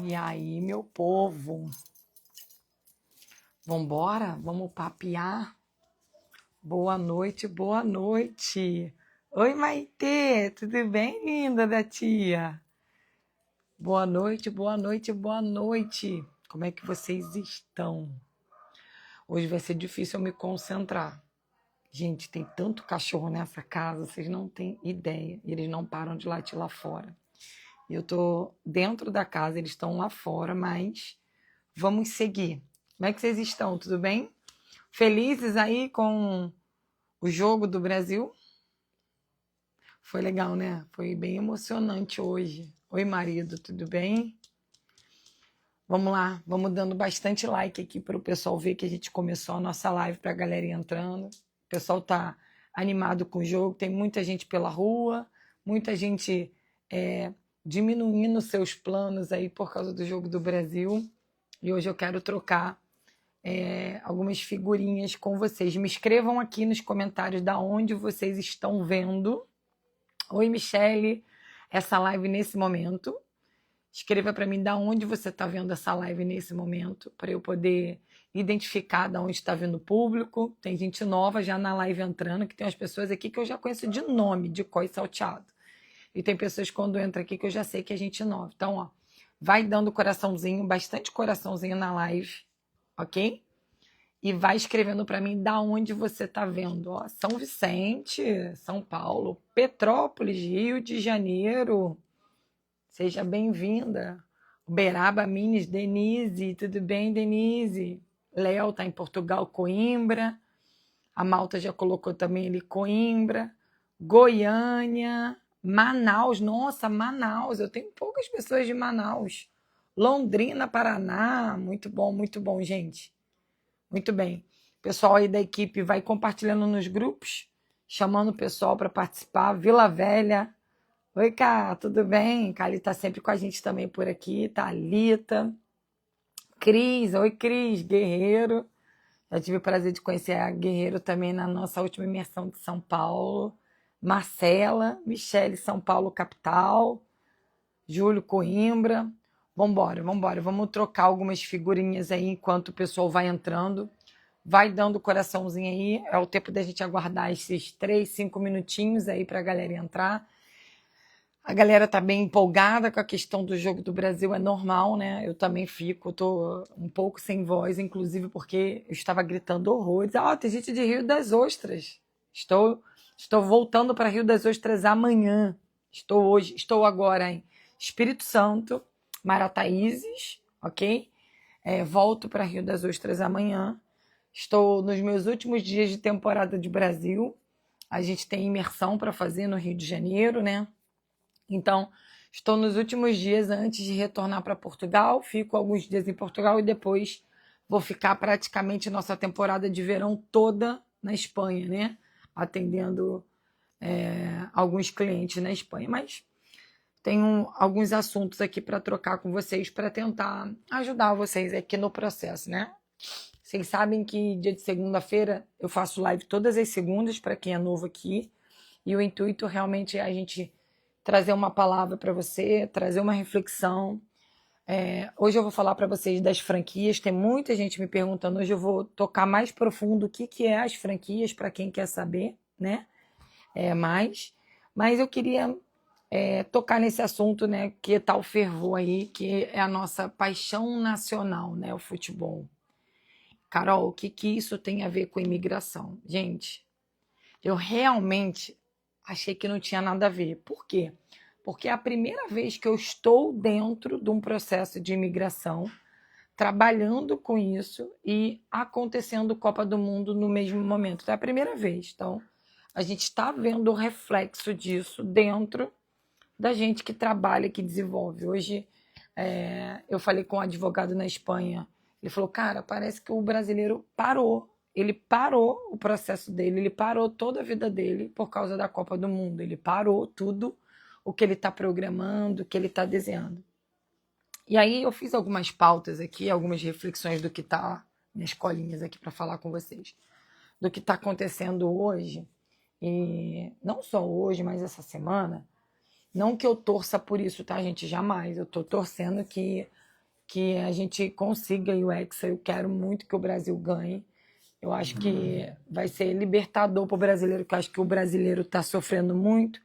E aí, meu povo? Vambora? Vamos papear? Boa noite, boa noite. Oi, Maitê, tudo bem, linda da tia? Boa noite, boa noite, boa noite. Como é que vocês estão? Hoje vai ser difícil eu me concentrar. Gente, tem tanto cachorro nessa casa, vocês não têm ideia. Eles não param de latir lá fora. Eu tô dentro da casa, eles estão lá fora, mas vamos seguir. Como é que vocês estão? Tudo bem? Felizes aí com o jogo do Brasil? Foi legal, né? Foi bem emocionante hoje. Oi, marido, tudo bem? Vamos lá, vamos dando bastante like aqui para o pessoal ver que a gente começou a nossa live para a galera ir entrando. O pessoal tá animado com o jogo, tem muita gente pela rua, muita gente diminuindo seus planos aí por causa do jogo do Brasil. E hoje eu quero trocar algumas figurinhas com vocês. Me escrevam aqui nos comentários da onde vocês estão vendo. Oi, Michele, essa live nesse momento. Escreva para mim da onde você está vendo essa live nesse momento, para eu poder identificar da onde está vindo o público. Tem gente nova já na live entrando, que tem umas pessoas aqui que eu já conheço de nome, de Có e Salteado. E tem pessoas quando entra aqui que eu já sei que é gente nova. Então, ó, vai dando coraçãozinho, bastante coraçãozinho na live, ok? E vai escrevendo para mim da onde você está vendo. Ó, São Vicente, São Paulo, Petrópolis, Rio de Janeiro. Seja bem-vinda. Uberaba, Minas, Denise. Tudo bem, Denise? Léo está em Portugal, Coimbra. A Malta já colocou também ali Coimbra. Goiânia, Manaus. Nossa, Manaus. Eu tenho poucas pessoas de Manaus. Londrina, Paraná. Muito bom, gente. Muito bem. O pessoal aí da equipe vai compartilhando nos grupos, chamando o pessoal para participar. Vila Velha. Oi, Cá, tudo bem? Cali tá sempre com a gente também por aqui. Thalita. Cris. Oi, Cris. Guerreiro. Já tive o prazer de conhecer a Guerreiro também na nossa última imersão de São Paulo. Marcela. Michele, São Paulo, capital. Júlio, Coimbra. Vambora. Vamos trocar algumas figurinhas aí enquanto o pessoal vai entrando. Vai dando coraçãozinho aí. É o tempo da gente aguardar esses 3, 5 minutinhos aí pra galera entrar. A galera tá bem empolgada com a questão do jogo do Brasil, é normal, né? Eu também fico, tô um pouco sem voz, inclusive porque eu estava gritando horrores. Tem gente de Rio das Ostras. Estou voltando para Rio das Ostras amanhã. Estou agora em Espírito Santo, Marataízes, ok? Volto para Rio das Ostras amanhã. Estou nos meus últimos dias de temporada de Brasil. A gente tem imersão para fazer no Rio de Janeiro, né? Então, estou nos últimos dias antes de retornar para Portugal, fico alguns dias em Portugal e depois vou ficar praticamente nossa temporada de verão toda na Espanha, né? Atendendo alguns clientes na Espanha. Mas tenho alguns assuntos aqui para trocar com vocês para tentar ajudar vocês aqui no processo, né? Vocês sabem que dia de segunda-feira eu faço live todas as segundas para quem é novo aqui e o intuito realmente é a gente trazer uma palavra para você, trazer uma reflexão. Hoje eu vou falar para vocês das franquias, tem muita gente me perguntando, hoje eu vou tocar mais profundo o que é as franquias, para quem quer saber, né? Mas eu queria tocar nesse assunto, né, que tá o fervor aí, que é a nossa paixão nacional, né, o futebol. Carol, o que isso tem a ver com imigração? Gente, eu realmente achei que não tinha nada a ver. Por quê? Porque é a primeira vez que eu estou dentro de um processo de imigração, trabalhando com isso e acontecendo Copa do Mundo no mesmo momento. É a primeira vez. Então, a gente está vendo o reflexo disso dentro da gente que trabalha, que desenvolve. Hoje, eu falei com um advogado na Espanha. Ele falou, cara, parece que o brasileiro parou. Ele parou o processo dele, ele parou toda a vida dele por causa da Copa do Mundo. Ele parou tudo o que ele está programando, o que ele está desenhando. E aí eu fiz algumas pautas aqui, algumas reflexões do que está, minhas colinhas aqui para falar com vocês, do que está acontecendo hoje, e não só hoje, mas essa semana. Não que eu torça por isso, tá, gente? Jamais. Eu estou torcendo que que a gente consiga o Hexa. Eu quero muito que o Brasil ganhe. Eu acho que vai ser libertador para o brasileiro, que eu acho que o brasileiro está sofrendo muito,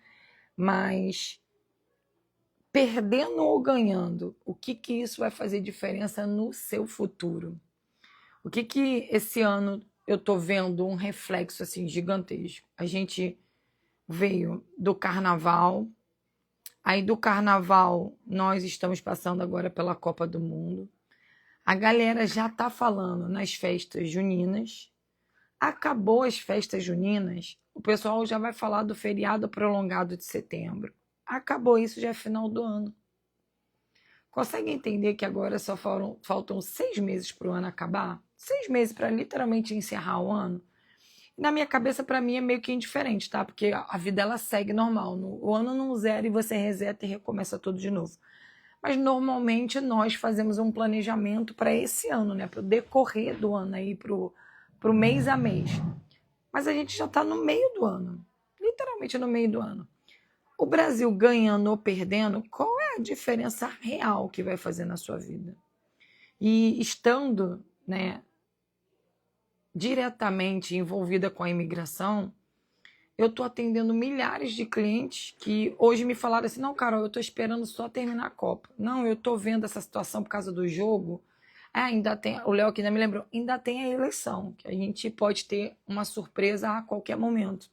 mas perdendo ou ganhando, o que isso vai fazer diferença no seu futuro? O que esse ano eu estou vendo um reflexo assim gigantesco? A gente veio do carnaval, aí do carnaval nós estamos passando agora pela Copa do Mundo. A galera já está falando nas festas juninas. Acabou as festas juninas, o pessoal já vai falar do feriado prolongado de setembro. Acabou isso, já é final do ano. Consegue entender que agora só faltam 6 meses para o ano acabar? 6 meses para literalmente encerrar o ano? Na minha cabeça, para mim, é meio que indiferente, tá? Porque a vida ela segue normal. O ano não zera e você reseta e recomeça tudo de novo. Mas normalmente nós fazemos um planejamento para esse ano, né? Para o decorrer do ano aí, para o mês a mês. Mas a gente já está no meio do ano. Literalmente no meio do ano. O Brasil ganhando ou perdendo, qual é a diferença real que vai fazer na sua vida? E estando, né, diretamente envolvida com a imigração, eu estou atendendo milhares de clientes que hoje me falaram assim, não, Carol, eu estou esperando só terminar a Copa. Não, eu estou vendo essa situação por causa do jogo. Ainda tem, o Léo aqui ainda me lembrou, ainda tem a eleição, que a gente pode ter uma surpresa a qualquer momento,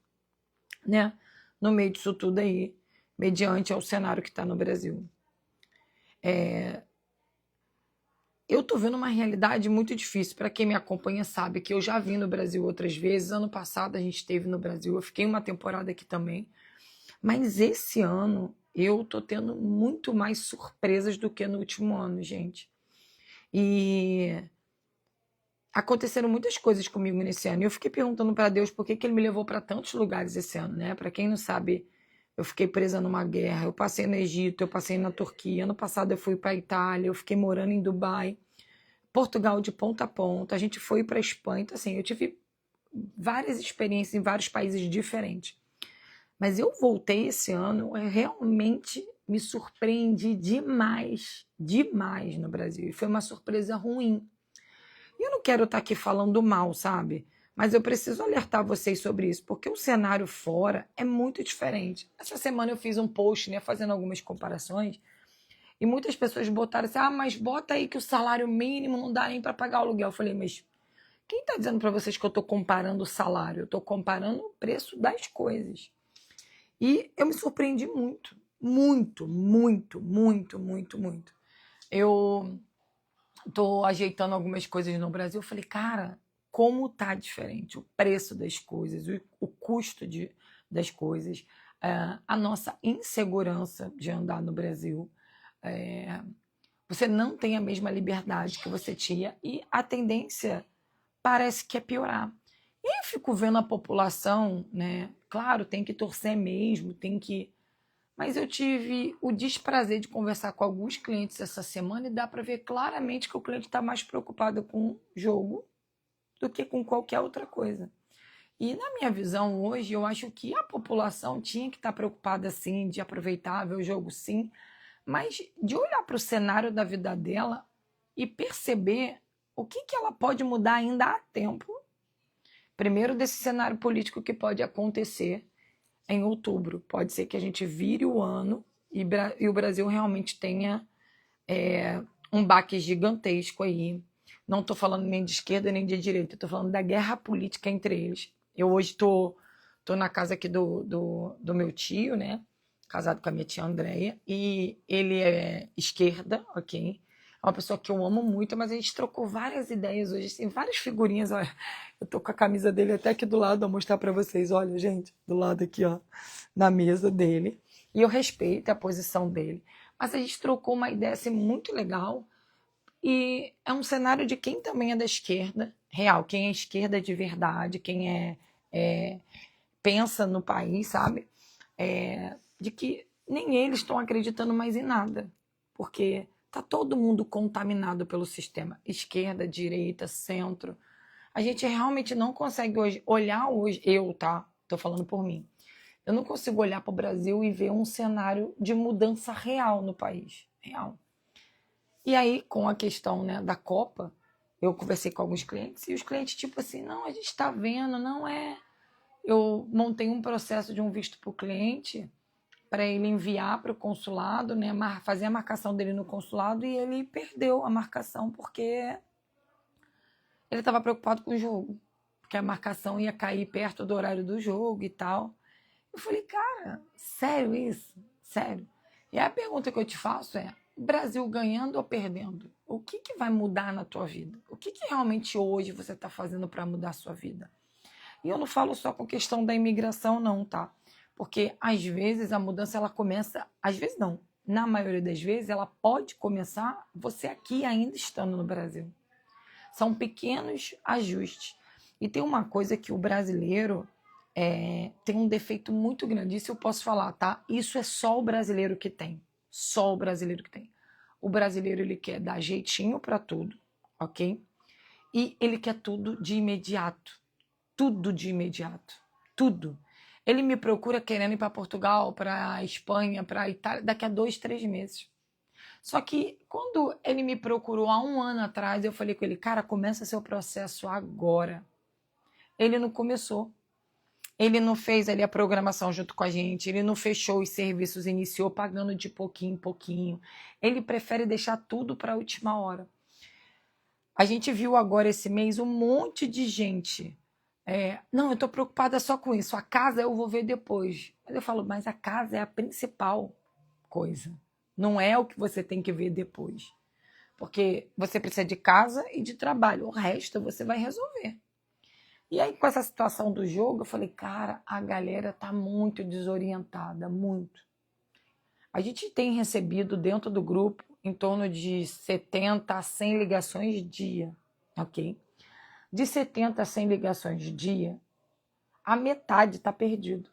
né? No meio disso tudo aí, mediante ao cenário que está no Brasil. Eu estou vendo uma realidade muito difícil. Para quem me acompanha sabe que eu já vim no Brasil outras vezes. Ano passado a gente esteve no Brasil, eu fiquei uma temporada aqui também. Mas esse ano eu estou tendo muito mais surpresas do que no último ano, gente. E aconteceram muitas coisas comigo nesse ano. E eu fiquei perguntando para Deus por que ele me levou para tantos lugares esse ano, né? Para quem não sabe, eu fiquei presa numa guerra, eu passei no Egito, eu passei na Turquia. Ano passado eu fui para a Itália, eu fiquei morando em Dubai, Portugal de ponta a ponta. A gente foi para a Espanha. Então, assim, eu tive várias experiências em vários países diferentes. Mas eu voltei esse ano, eu realmente me surpreendi demais, demais no Brasil. E foi uma surpresa ruim. E eu não quero estar aqui falando mal, sabe? Mas eu preciso alertar vocês sobre isso, porque o cenário fora é muito diferente. Essa semana eu fiz um post, né, fazendo algumas comparações, e muitas pessoas botaram assim, mas bota aí que o salário mínimo não dá nem para pagar o aluguel. Eu falei, mas quem está dizendo para vocês que eu estou comparando o salário? Eu estou comparando o preço das coisas. E eu me surpreendi muito, muito, muito, muito, muito, muito. Eu estou ajeitando algumas coisas no Brasil, eu falei, cara, como tá diferente o preço das coisas, o custo das coisas, a nossa insegurança de andar no Brasil. Você não tem a mesma liberdade que você tinha e a tendência parece que é piorar. E aí eu fico vendo a população, né? Claro, tem que torcer mesmo, tem que... Mas eu tive o desprazer de conversar com alguns clientes essa semana e dá para ver claramente que o cliente está mais preocupado com o jogo do que com qualquer outra coisa. E na minha visão hoje, eu acho que a população tinha que estar preocupada sim, de aproveitar, ver o jogo sim, mas de olhar para o cenário da vida dela e perceber o que ela pode mudar ainda há tempo. Primeiro desse cenário político que pode acontecer em outubro. Pode ser que a gente vire o ano e o Brasil realmente tenha um baque gigantesco aí. Não estou falando nem de esquerda nem de direita, estou falando da guerra política entre eles. Eu hoje estou na casa aqui do meu tio, né? Casado com a minha tia Andréia, e ele é esquerda, ok? É uma pessoa que eu amo muito, mas a gente trocou várias ideias hoje, tem várias figurinhas, olha. Eu tô com a camisa dele até aqui do lado, vou mostrar para vocês, olha, gente, do lado aqui, ó, na mesa dele. E eu respeito a posição dele. Mas a gente trocou uma ideia assim, muito legal, e é um cenário de quem também é da esquerda, real, quem é esquerda de verdade, quem pensa no país, sabe? De que nem eles estão acreditando mais em nada, porque tá todo mundo contaminado pelo sistema, esquerda, direita, centro. A gente realmente não consegue hoje olhar hoje, tô falando por mim, eu não consigo olhar para o Brasil e ver um cenário de mudança real no país, real. E aí, com a questão, né, da Copa, eu conversei com alguns clientes e os clientes, tipo assim, não, a gente está vendo, não é... Eu montei um processo de um visto para o cliente para ele enviar para o consulado, né, fazer a marcação dele no consulado, e ele perdeu a marcação porque ele estava preocupado com o jogo, porque a marcação ia cair perto do horário do jogo e tal. Eu falei, cara, sério isso? Sério? E a pergunta que eu te faço é, o Brasil ganhando ou perdendo? O que vai mudar na tua vida? O que realmente hoje você está fazendo para mudar a sua vida? E eu não falo só com questão da imigração, não, tá? Porque às vezes a mudança ela começa, às vezes não, na maioria das vezes ela pode começar você aqui ainda estando no Brasil. São pequenos ajustes. E tem uma coisa que o brasileiro tem um defeito muito grande, isso eu posso falar, tá? Isso é só o brasileiro que tem. Só o brasileiro que tem. O brasileiro, ele quer dar jeitinho para tudo, ok? E ele quer tudo de imediato. Tudo de imediato. Tudo. Ele me procura querendo ir para Portugal, para Espanha, para Itália, daqui a 2, 3 meses. Só que quando ele me procurou há 1 ano atrás, eu falei com ele, cara, começa seu processo agora. Ele não começou. Ele não fez ali a programação junto com a gente, ele não fechou os serviços, iniciou pagando de pouquinho em pouquinho. Ele prefere deixar tudo para a última hora. A gente viu agora esse mês um monte de gente. Não, eu estou preocupada só com isso. A casa eu vou ver depois. Mas eu falo, mas a casa é a principal coisa. Não é o que você tem que ver depois. Porque você precisa de casa e de trabalho. O resto você vai resolver. E aí, com essa situação do jogo, eu falei, cara, a galera tá muito desorientada, muito. A gente tem recebido dentro do grupo em torno de 70 a 100 ligações dia, ok? De 70 a 100 ligações dia, a metade tá perdido.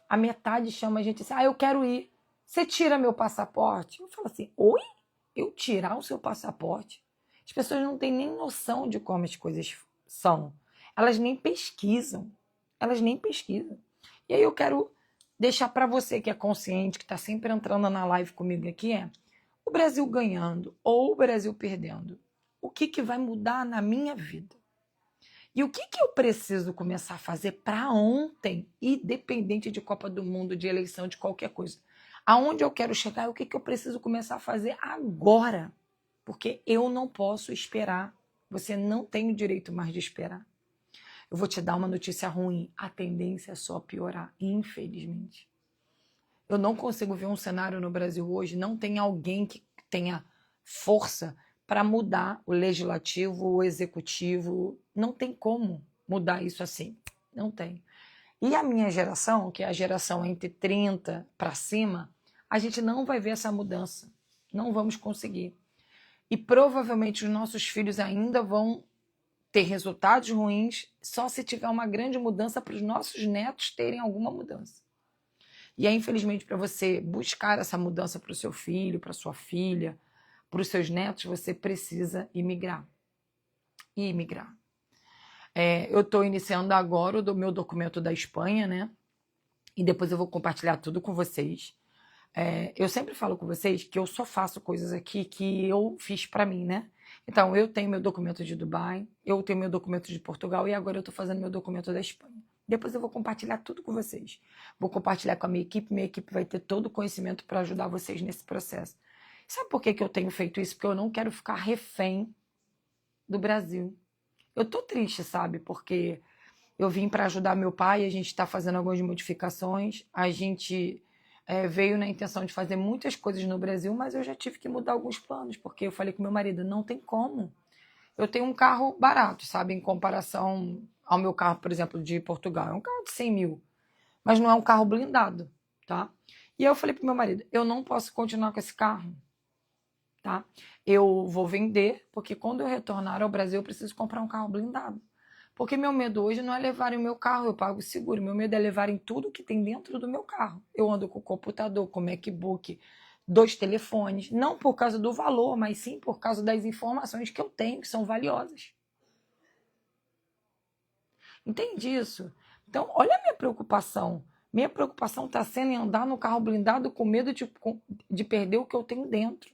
A metade chama a gente assim, eu quero ir. Você tira meu passaporte? Eu falo assim, oi? Eu tirar o seu passaporte? As pessoas não têm nem noção de como as coisas são. Elas nem pesquisam. Elas nem pesquisam. E aí eu quero deixar para você que é consciente, que está sempre entrando na live comigo aqui, o Brasil ganhando ou o Brasil perdendo. O que vai mudar na minha vida? E o que eu preciso começar a fazer para ontem, independente de Copa do Mundo, de eleição, de qualquer coisa? Aonde eu quero chegar e o que eu preciso começar a fazer agora? Porque eu não posso esperar. Você não tem o direito mais de esperar. Eu vou te dar uma notícia ruim. A tendência é só piorar, infelizmente. Eu não consigo ver um cenário no Brasil hoje, não tem alguém que tenha força para mudar o legislativo, o executivo. Não tem como mudar isso assim. Não tem. E a minha geração, que é a geração entre 30 para cima, a gente não vai ver essa mudança. Não vamos conseguir. E provavelmente os nossos filhos ainda vão ter resultados ruins só se tiver uma grande mudança para os nossos netos terem alguma mudança. E aí, infelizmente, para você buscar essa mudança para o seu filho, para sua filha, para os seus netos, você precisa imigrar. E imigrar. Eu estou iniciando agora o meu documento da Espanha, né? E depois eu vou compartilhar tudo com vocês. Eu sempre falo com vocês que eu só faço coisas aqui que eu fiz para mim, né? Então, eu tenho meu documento de Dubai, eu tenho meu documento de Portugal e agora eu estou fazendo meu documento da Espanha. Depois eu vou compartilhar tudo com vocês. Vou compartilhar com a minha equipe vai ter todo o conhecimento para ajudar vocês nesse processo. Sabe por que eu tenho feito isso? Porque eu não quero ficar refém do Brasil. Eu tô triste, sabe? Porque eu vim para ajudar meu pai, a gente está fazendo algumas modificações, a gente veio na intenção de fazer muitas coisas no Brasil, mas eu já tive que mudar alguns planos, porque eu falei com meu marido, não tem como. Eu tenho um carro barato, sabe, em comparação ao meu carro, por exemplo, de Portugal. É um carro de 100 mil, mas não é um carro blindado, tá? E aí eu falei pro meu marido, eu não posso continuar com esse carro, tá? Eu vou vender, porque quando eu retornar ao Brasil, eu preciso comprar um carro blindado. Porque meu medo hoje não é levarem o meu carro, eu pago seguro. Meu medo é levarem tudo que tem dentro do meu carro. Eu ando com o computador, com o MacBook, 2 telefones. Não por causa do valor, mas sim por causa das informações que eu tenho, que são valiosas. Entende isso? Então, olha a minha preocupação. Minha preocupação está sendo em andar no carro blindado com medo de perder o que eu tenho dentro.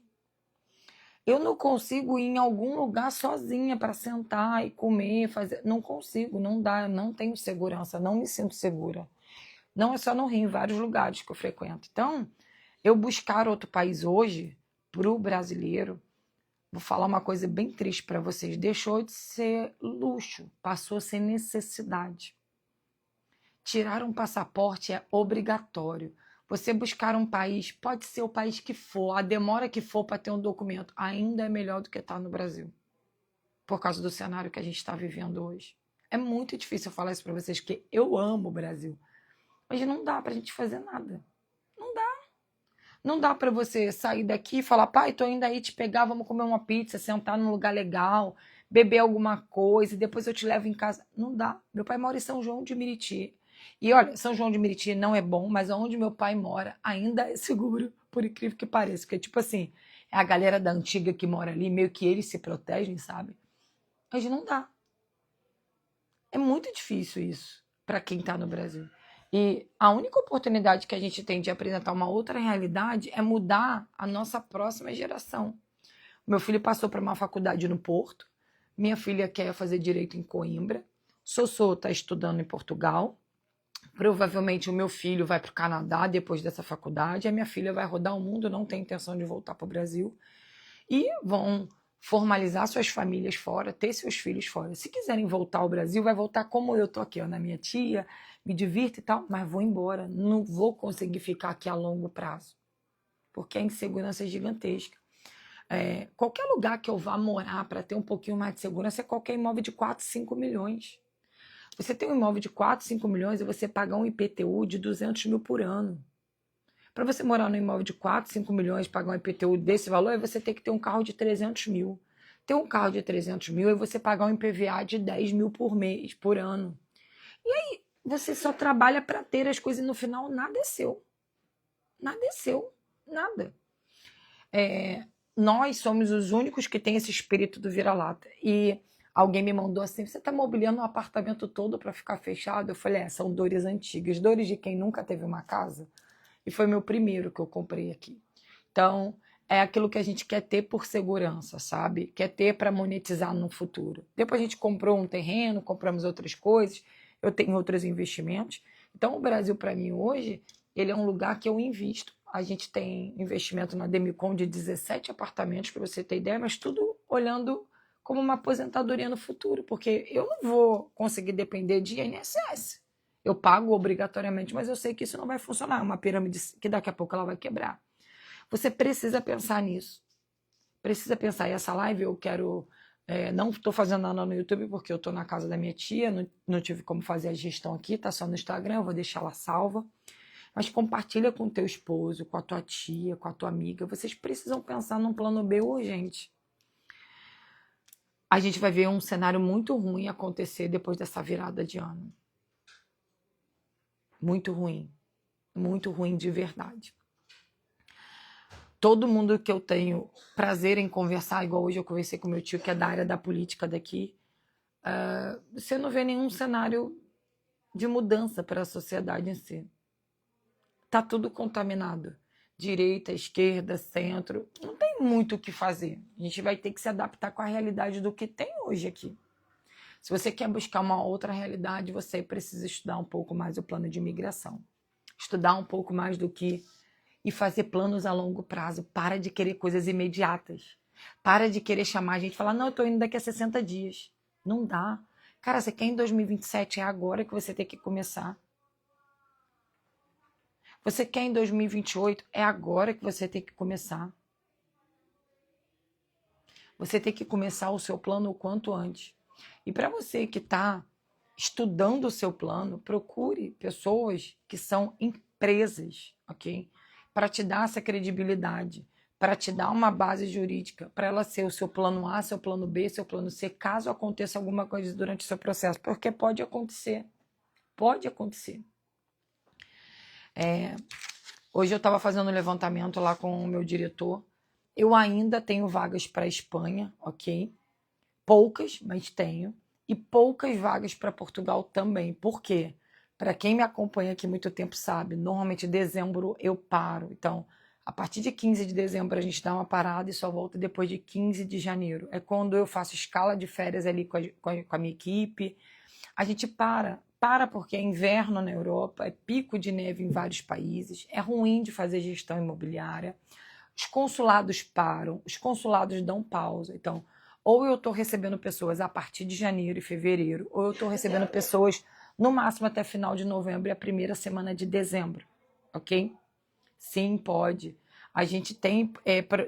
Eu não consigo ir em algum lugar sozinha para sentar e comer, fazer. Não consigo, não dá, eu não tenho segurança, não me sinto segura. Não é só no Rio, em vários lugares que eu frequento. Então, eu buscar outro país hoje, para o brasileiro, vou falar uma coisa bem triste para vocês, deixou de ser luxo, passou a ser necessidade. Tirar um passaporte é obrigatório. Você buscar um país, pode ser o país que for, a demora que for para ter um documento, ainda é melhor do que estar no Brasil. Por causa do cenário que a gente está vivendo hoje. É muito difícil eu falar isso para vocês, porque eu amo o Brasil. Mas não dá para a gente fazer nada. Não dá. Não dá para você sair daqui e falar, pai, tô indo aí te pegar, vamos comer uma pizza, sentar num lugar legal, beber alguma coisa e depois eu te levo em casa. Não dá. Meu pai mora em São João de Meriti. E olha, São João de Meriti não é bom, mas onde meu pai mora ainda é seguro, por incrível que pareça. Porque, tipo assim, é a galera da antiga que mora ali, meio que eles se protegem, sabe? Mas não dá. É muito difícil isso para quem está no Brasil. E a única oportunidade que a gente tem de apresentar uma outra realidade é mudar a nossa próxima geração. Meu filho passou para uma faculdade no Porto, minha filha quer fazer direito em Coimbra, Sossô está estudando em Portugal, provavelmente o meu filho vai para o Canadá depois dessa faculdade, a minha filha vai rodar o mundo, não tem intenção de voltar para o Brasil, e vão formalizar suas famílias fora, ter seus filhos fora. Se quiserem voltar ao Brasil, vai voltar como eu tô aqui, ó, na minha tia, me divirto e tal, mas vou embora, não vou conseguir ficar aqui a longo prazo, porque a insegurança é gigantesca. Qualquer lugar que eu vá morar para ter um pouquinho mais de segurança é qualquer imóvel de 4, 5 milhões. Você tem um imóvel de 4, 5 milhões e você pagar um IPTU de 200 mil por ano. Para você morar num imóvel de 4, 5 milhões, pagar um IPTU desse valor, é você ter que ter um carro de 300 mil. Ter um carro de 300 mil é você pagar um IPVA de 10 mil por mês, por ano. E aí, você só trabalha para ter as coisas e no final nada é seu. Nada é seu. Nada. Nós somos os únicos que têm esse espírito do vira-lata. E alguém me mandou assim, você está mobiliando um apartamento todo para ficar fechado? Eu falei, são dores antigas. Dores de quem nunca teve uma casa. E foi meu primeiro que eu comprei aqui. Então, é aquilo que a gente quer ter por segurança, sabe? Quer ter para monetizar no futuro. Depois a gente comprou um terreno, compramos outras coisas, eu tenho outros investimentos. Então, o Brasil, para mim, hoje, ele é um lugar que eu invisto. A gente tem investimento na Demicon de 17 apartamentos, para você ter ideia, mas tudo olhando como uma aposentadoria no futuro, porque eu não vou conseguir depender de INSS. Eu pago obrigatoriamente, mas eu sei que isso não vai funcionar. É uma pirâmide que daqui a pouco ela vai quebrar. Você precisa pensar nisso. Precisa pensar. E essa live eu quero... não estou fazendo nada no YouTube porque eu estou na casa da minha tia, não tive como fazer a gestão aqui, tá só no Instagram, eu vou deixar ela salva. Mas compartilha com o teu esposo, com a tua tia, com a tua amiga. Vocês precisam pensar num plano B urgente. A gente vai ver um cenário muito ruim acontecer depois dessa virada de ano. Muito ruim de verdade. Todo mundo que eu tenho prazer em conversar, igual hoje eu conversei com meu tio, que é da área da política daqui, você não vê nenhum cenário de mudança para a sociedade em si. Tá tudo contaminado. Direita, esquerda, centro, não tem muito o que fazer. A gente vai ter que se adaptar com a realidade do que tem hoje aqui. Se você quer buscar uma outra realidade, você precisa estudar um pouco mais o plano de imigração. Estudar um pouco mais do que... E fazer planos a longo prazo. Para de querer coisas imediatas. Para de querer chamar a gente e falar, não, eu tô indo daqui a 60 dias. Não dá. Cara, você quer em 2027, é agora que você tem que começar. Você quer em 2028, é agora que você tem que começar. Você tem que começar o seu plano o quanto antes. E para você que está estudando o seu plano, procure pessoas que são empresas, ok? Para te dar essa credibilidade, para te dar uma base jurídica, para ela ser o seu plano A, seu plano B, seu plano C, caso aconteça alguma coisa durante o seu processo, porque pode acontecer. Pode acontecer. Hoje eu estava fazendo um levantamento lá com o meu diretor. Eu ainda tenho vagas para a Espanha, ok? Poucas, mas tenho. E poucas vagas para Portugal também. Por quê? Para quem me acompanha aqui muito tempo sabe, normalmente em dezembro eu paro. Então, A partir de 15 de dezembro a gente dá uma parada e só volta depois de 15 de janeiro. É quando eu faço escala de férias ali com a minha equipe. A gente para porque é inverno na Europa, é pico de neve em vários países, é ruim de fazer gestão imobiliária, os consulados param, os consulados dão pausa. Então, ou eu estou recebendo pessoas a partir de janeiro e fevereiro, ou eu estou recebendo pessoas no máximo até final de novembro e a primeira semana de dezembro, ok? Sim, pode. A gente tem,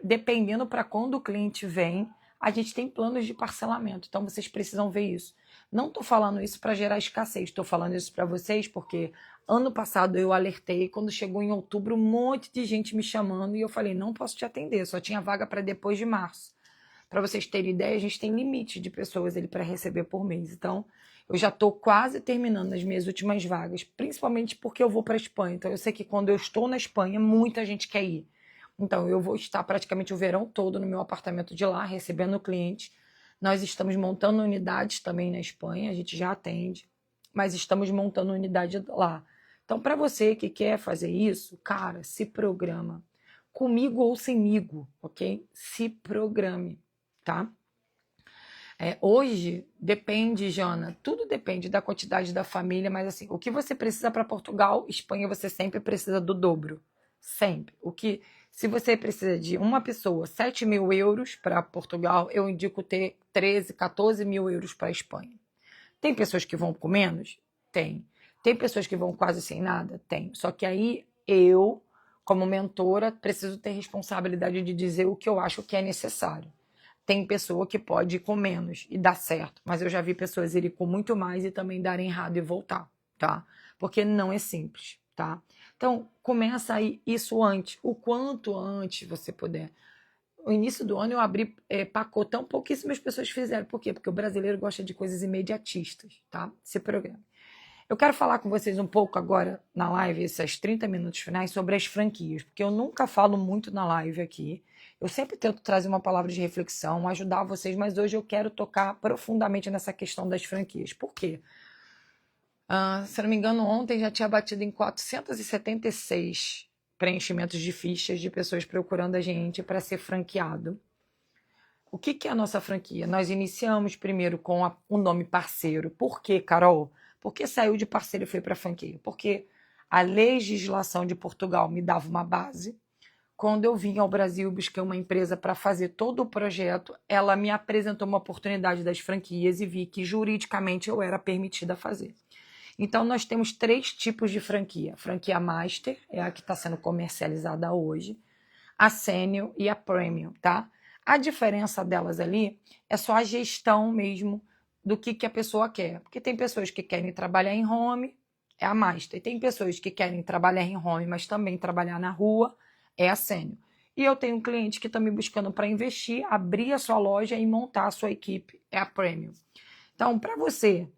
dependendo para quando o cliente vem, a gente tem planos de parcelamento. Então, vocês precisam ver isso. Não estou falando isso para gerar escassez, estou falando isso para vocês porque ano passado eu alertei, quando chegou em outubro, um monte de gente me chamando e eu falei, não posso te atender, só tinha vaga para depois de março. Para vocês terem ideia, a gente tem limite de pessoas ali para receber por mês. Então, eu já estou quase terminando as minhas últimas vagas, principalmente porque eu vou para a Espanha. Então, eu sei que quando eu estou na Espanha, muita gente quer ir. Então, eu vou estar praticamente o verão todo no meu apartamento de lá, recebendo clientes. Nós estamos montando unidades também na Espanha, a gente já atende, mas estamos montando unidade lá. Então, para você que quer fazer isso, cara, se programa. Comigo ou semigo, ok? Se programe, tá? Hoje, depende, Jana, tudo depende da quantidade da família, mas assim, o que você precisa para Portugal, Espanha, você sempre precisa do dobro. Sempre. Se você precisa de uma pessoa, 7.000 euros para Portugal, eu indico ter 13, 14 mil euros para a Espanha. Tem pessoas que vão com menos? Tem. Tem pessoas que vão quase sem nada? Tem. Só que aí eu, como mentora, preciso ter responsabilidade de dizer o que eu acho que é necessário. Tem pessoa que pode ir com menos e dá certo, mas eu já vi pessoas irem com muito mais e também darem errado e voltar, tá? Porque não é simples, tá? Então, começa aí isso antes, o quanto antes você puder. No início do ano eu abri pacotão, pouquíssimas pessoas fizeram. Por quê? Porque o brasileiro gosta de coisas imediatistas, tá? Esse programa. Eu quero falar com vocês um pouco agora na live, esses 30 minutos finais, sobre as franquias, porque eu nunca falo muito na live aqui. Eu sempre tento trazer uma palavra de reflexão, ajudar vocês, mas hoje eu quero tocar profundamente nessa questão das franquias. Por quê? Se eu não me engano, ontem já tinha batido em 476 preenchimentos de fichas de pessoas procurando a gente para ser franqueado. O que é a nossa franquia? Nós iniciamos primeiro com o nome parceiro. Por quê, Carol? Porque saiu de parceiro e foi para franquia. Porque a legislação de Portugal me dava uma base. Quando eu vim ao Brasil, busquei uma empresa para fazer todo o projeto, ela me apresentou uma oportunidade das franquias e vi que juridicamente eu era permitida a fazer. Então, nós temos 3 tipos de franquia. A franquia Master, é a que está sendo comercializada hoje, a Senior e a Premium, tá? A diferença delas ali é só a gestão mesmo do que a pessoa quer. Porque tem pessoas que querem trabalhar em home, é a Master. E tem pessoas que querem trabalhar em home, mas também trabalhar na rua, é a Senior. E eu tenho um cliente que está me buscando para investir, abrir a sua loja e montar a sua equipe, é a Premium. Então, para você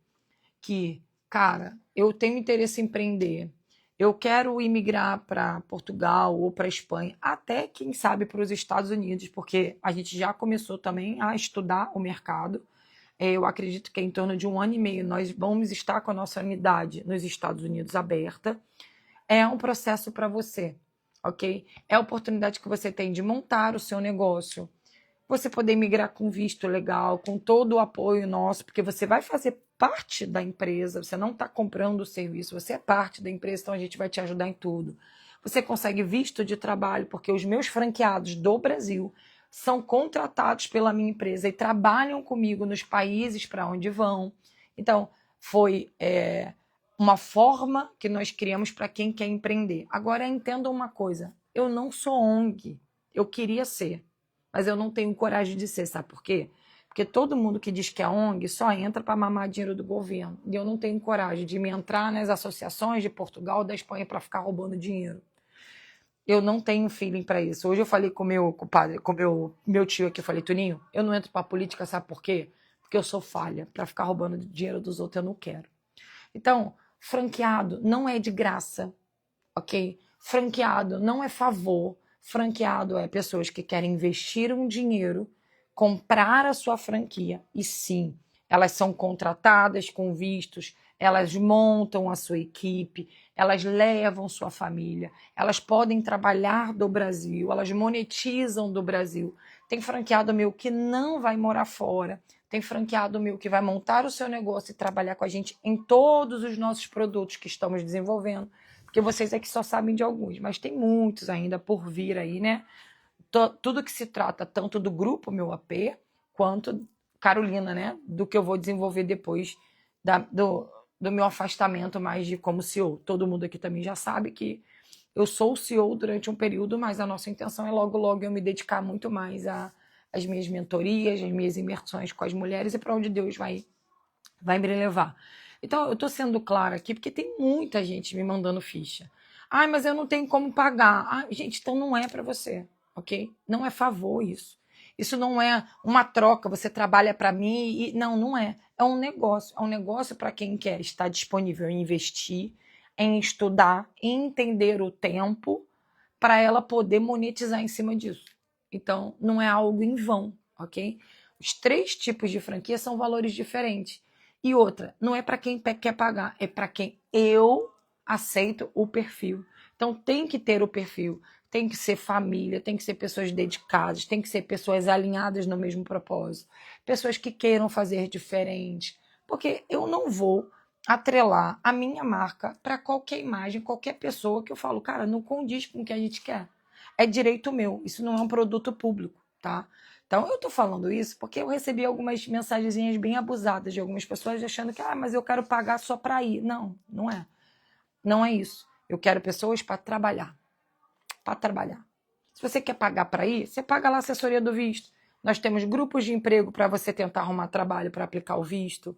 que, cara, eu tenho interesse em empreender, eu quero imigrar para Portugal ou para Espanha, até quem sabe para os Estados Unidos, porque a gente já começou também a estudar o mercado. Eu acredito que em torno de 1 ano e meio nós vamos estar com a nossa unidade nos Estados Unidos aberta. É um processo para você, ok? É a oportunidade que você tem de montar o seu negócio, você poder migrar com visto legal, com todo o apoio nosso, porque você vai fazer parte da empresa, você não está comprando o serviço, você é parte da empresa, então a gente vai te ajudar em tudo. Você consegue visto de trabalho, porque os meus franqueados do Brasil são contratados pela minha empresa e trabalham comigo nos países para onde vão. Então, foi uma forma que nós criamos para quem quer empreender. Agora, entenda uma coisa, eu não sou ONG, eu queria ser, mas eu não tenho coragem de ser, sabe por quê? Porque todo mundo que diz que é ONG só entra para mamar dinheiro do governo. E eu não tenho coragem de me entrar nas associações de Portugal ou da Espanha para ficar roubando dinheiro. Eu não tenho feeling para isso. Hoje eu falei com meu compadre, com meu tio aqui, eu falei, Tuninho, eu não entro para política, sabe por quê? Porque eu sou falha. Para ficar roubando dinheiro dos outros, eu não quero. Então, franqueado não é de graça, ok? Franqueado não é favor. Franqueado é pessoas que querem investir um dinheiro, comprar a sua franquia. E sim, elas são contratadas com vistos, elas montam a sua equipe, elas levam sua família, elas podem trabalhar do Brasil, elas monetizam do Brasil. Tem franqueado meu que não vai morar fora, tem franqueado meu que vai montar o seu negócio e trabalhar com a gente em todos os nossos produtos que estamos desenvolvendo, porque vocês aqui só sabem de alguns, mas tem muitos ainda por vir aí, né? Tudo que se trata tanto do grupo Meu AP, quanto Carolina, né? Do que eu vou desenvolver depois do meu afastamento mais de como CEO. Todo mundo aqui também já sabe que eu sou o CEO durante um período, mas a nossa intenção é logo eu me dedicar muito mais às minhas mentorias, às minhas imersões com as mulheres e para onde Deus vai me levar. Então, eu estou sendo clara aqui porque tem muita gente me mandando ficha. Ai, mas eu não tenho como pagar. Ah, gente, então não é para você, ok? Não é favor isso. Isso não é uma troca, você trabalha para mim e... Não é. É um negócio. É um negócio para quem quer estar disponível em investir, em estudar, em entender o tempo para ela poder monetizar em cima disso. Então, não é algo em vão, ok? Os 3 tipos de franquia são valores diferentes. E outra, não é para quem quer pagar, é para quem eu aceito o perfil. Então tem que ter o perfil, tem que ser família, tem que ser pessoas dedicadas, tem que ser pessoas alinhadas no mesmo propósito, pessoas que queiram fazer diferente, porque eu não vou atrelar a minha marca para qualquer imagem, qualquer pessoa que eu falo, cara, não condiz com o que a gente quer. É direito meu, isso não é um produto público, tá? Então, eu tô falando isso porque eu recebi algumas mensagenzinhas bem abusadas de algumas pessoas achando que, mas eu quero pagar só para ir. Não, não é. Não é isso. Eu quero pessoas para trabalhar. Para trabalhar. Se você quer pagar para ir, você paga lá a assessoria do visto. Nós temos grupos de emprego para você tentar arrumar trabalho para aplicar o visto.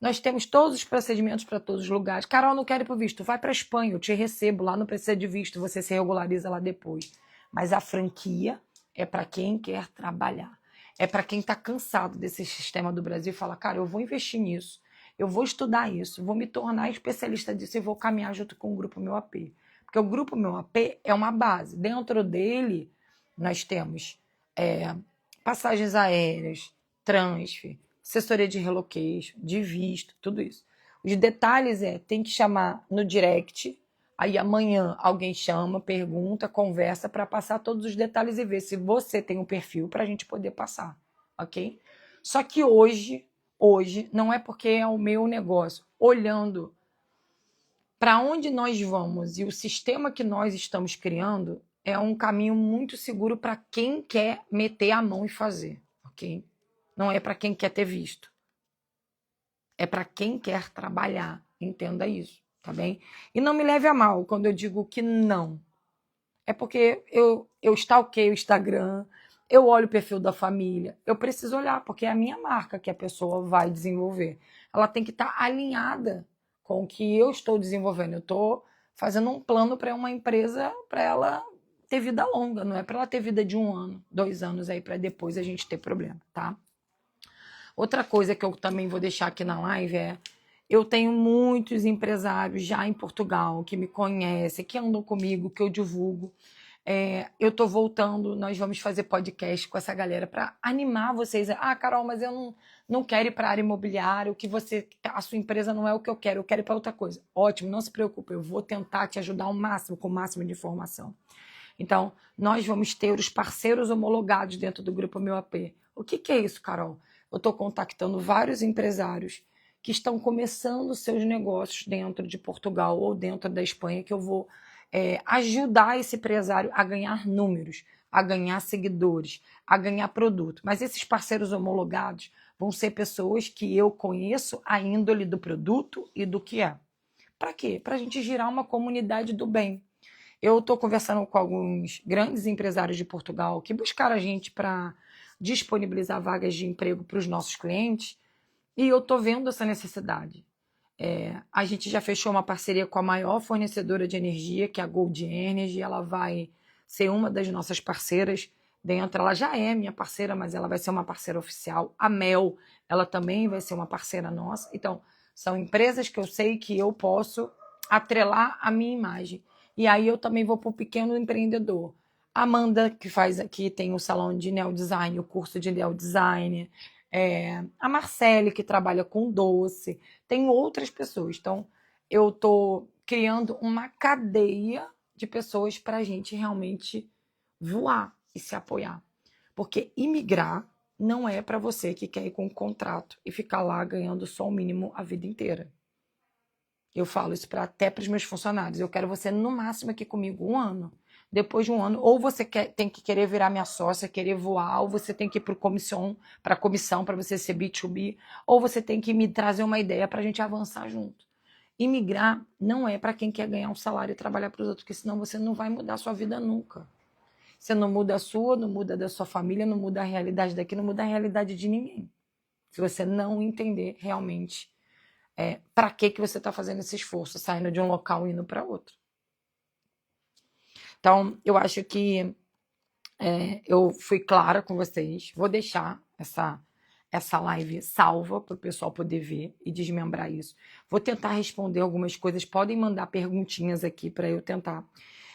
Nós temos todos os procedimentos para todos os lugares. Carol, não quero ir para o visto. Vai para a Espanha, eu te recebo. Lá não precisa de visto, você se regulariza lá depois. Mas a franquia é para quem quer trabalhar. É para quem está cansado desse sistema do Brasil e fala, cara, eu vou investir nisso, eu vou estudar isso, vou me tornar especialista disso e vou caminhar junto com o Grupo Meu AP. Porque o Grupo Meu AP é uma base. Dentro dele, nós temos passagens aéreas, transfer, assessoria de relocation, de visto, tudo isso. Os detalhes tem que chamar no direct, aí amanhã alguém chama, pergunta, conversa para passar todos os detalhes e ver se você tem um perfil para a gente poder passar, ok? Só que hoje não é porque é o meu negócio. Olhando para onde nós vamos e o sistema que nós estamos criando, é um caminho muito seguro para quem quer meter a mão e fazer, ok? Não é para quem quer ter visto. É para quem quer trabalhar, entenda isso, tá bem? E não me leve a mal quando eu digo que não. É porque eu stalkeio o Instagram, eu olho o perfil da família, eu preciso olhar, porque é a minha marca que a pessoa vai desenvolver. Ela tem que estar alinhada com o que eu estou desenvolvendo. Eu estou fazendo um plano para uma empresa, para ela ter vida longa, não é para ela ter vida de 1 ano, 2 anos aí, para depois a gente ter problema, tá? Outra coisa que eu também vou deixar aqui na live eu tenho muitos empresários já em Portugal que me conhecem, que andam comigo, que eu divulgo. Eu estou voltando, nós vamos fazer podcast com essa galera para animar vocês. Carol, mas eu não quero ir para a área imobiliária, a sua empresa não é o que eu quero ir para outra coisa. Ótimo, não se preocupe, eu vou tentar te ajudar ao máximo, com o máximo de informação. Então, nós vamos ter os parceiros homologados dentro do Grupo Meu AP. O que é isso, Carol? Eu estou contactando vários empresários que estão começando seus negócios dentro de Portugal ou dentro da Espanha, que eu vou ajudar esse empresário a ganhar números, a ganhar seguidores, a ganhar produto. Mas esses parceiros homologados vão ser pessoas que eu conheço a índole do produto e do que é. Para quê? Para a gente girar uma comunidade do bem. Eu estou conversando com alguns grandes empresários de Portugal que buscaram a gente para disponibilizar vagas de emprego para os nossos clientes e eu estou vendo essa necessidade. A gente já fechou uma parceria com a maior fornecedora de energia, que é a Gold Energy. Ela vai ser uma das nossas parceiras dentro. Ela já é minha parceira, mas ela vai ser uma parceira oficial. A Mel, ela também vai ser uma parceira nossa. Então, são empresas que eu sei que eu posso atrelar a minha imagem. E aí eu também vou para o pequeno empreendedor. A Amanda, que tem o salão de neodesign, o curso de neodesign. a Marcele, que trabalha com doce, tem outras pessoas. Então, eu estou criando uma cadeia de pessoas para a gente realmente voar e se apoiar. Porque imigrar não é para você que quer ir com um contrato e ficar lá ganhando só o mínimo a vida inteira. Eu falo isso até para os meus funcionários. Eu quero você no máximo aqui comigo 1 ano. Depois de 1 ano, ou você tem que querer virar minha sócia, querer voar, ou você tem que ir para a comissão para você ser B2B, ou você tem que me trazer uma ideia para a gente avançar junto. Imigrar não é para quem quer ganhar um salário e trabalhar para os outros, porque senão você não vai mudar a sua vida nunca. Você não muda a sua, não muda da sua família, não muda a realidade daqui, não muda a realidade de ninguém. Se você não entender realmente para que você está fazendo esse esforço, saindo de um local e indo para outro. Então, eu acho que eu fui clara com vocês. Vou deixar essa live salva para o pessoal poder ver e desmembrar isso. Vou tentar responder algumas coisas. Podem mandar perguntinhas aqui para eu tentar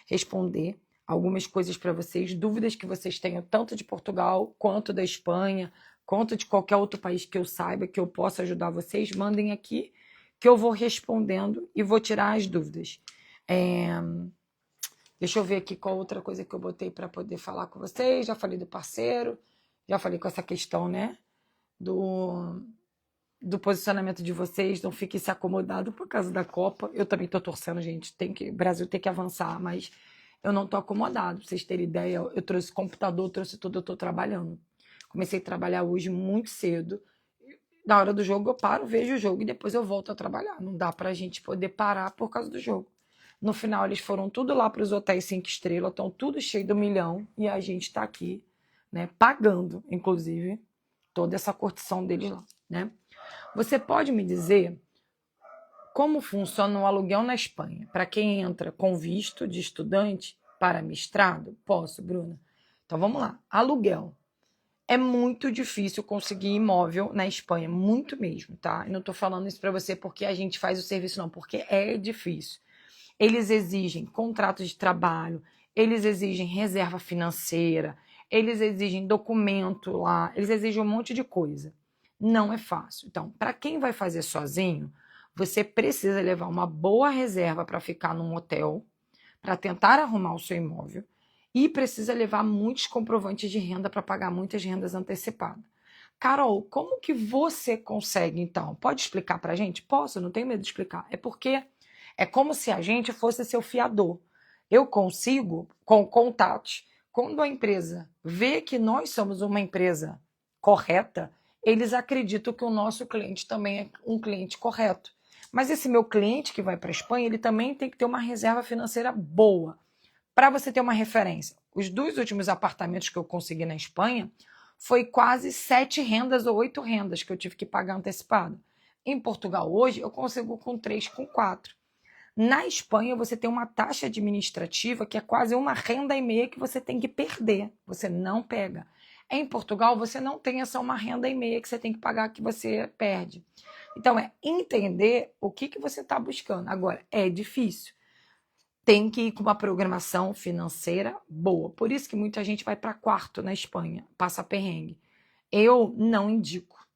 responder algumas coisas para vocês, dúvidas que vocês tenham tanto de Portugal quanto da Espanha, quanto de qualquer outro país que eu saiba que eu possa ajudar vocês, mandem aqui que eu vou respondendo e vou tirar as dúvidas. Deixa eu ver aqui qual outra coisa que eu botei para poder falar com vocês. Já falei do parceiro, já falei com essa questão, né, do posicionamento de vocês. Não fiquem se acomodado por causa da Copa. Eu também estou torcendo, gente. O Brasil tem que avançar, mas eu não estou acomodado. Pra vocês terem ideia, eu trouxe computador, trouxe tudo, eu estou trabalhando. Comecei a trabalhar hoje muito cedo. Na hora do jogo eu paro, vejo o jogo e depois eu volto a trabalhar. Não dá pra gente poder parar por causa do jogo. No final eles foram tudo lá para os hotéis 5 estrelas, estão tudo cheio do 1 milhão e a gente está aqui, né, pagando, inclusive, toda essa curtição deles lá, né? Você pode me dizer como funciona o aluguel na Espanha? Para quem entra com visto de estudante para mestrado? Posso, Bruna? Então vamos lá. Aluguel. É muito difícil conseguir imóvel na Espanha, muito mesmo, tá? Eu não tô falando isso para você porque a gente faz o serviço, não, porque é difícil. Eles exigem contrato de trabalho, eles exigem reserva financeira, eles exigem documento lá, eles exigem um monte de coisa. Não é fácil. Então, para quem vai fazer sozinho, você precisa levar uma boa reserva para ficar num hotel, para tentar arrumar o seu imóvel, e precisa levar muitos comprovantes de renda para pagar muitas rendas antecipadas. Carol, como que você consegue, então? Pode explicar para a gente? Posso, não tenho medo de explicar. É porque é como se a gente fosse seu fiador. Eu consigo, com contatos, quando a empresa vê que nós somos uma empresa correta, eles acreditam que o nosso cliente também é um cliente correto. Mas esse meu cliente que vai para a Espanha, ele também tem que ter uma reserva financeira boa. Para você ter uma referência, os 2 últimos apartamentos que eu consegui na Espanha foi quase 7 rendas ou 8 rendas que eu tive que pagar antecipado. Em Portugal hoje eu consigo com 3, com 4. Na Espanha você tem uma taxa administrativa que é quase 1,5 renda que você tem que perder, você não pega. Em Portugal você não tem essa 1,5 renda que você tem que pagar que você perde. Então é entender o que você está buscando. Agora, é difícil. Tem que ir com uma programação financeira boa. Por isso que muita gente vai para quarto na Espanha, passa perrengue. Eu não indico,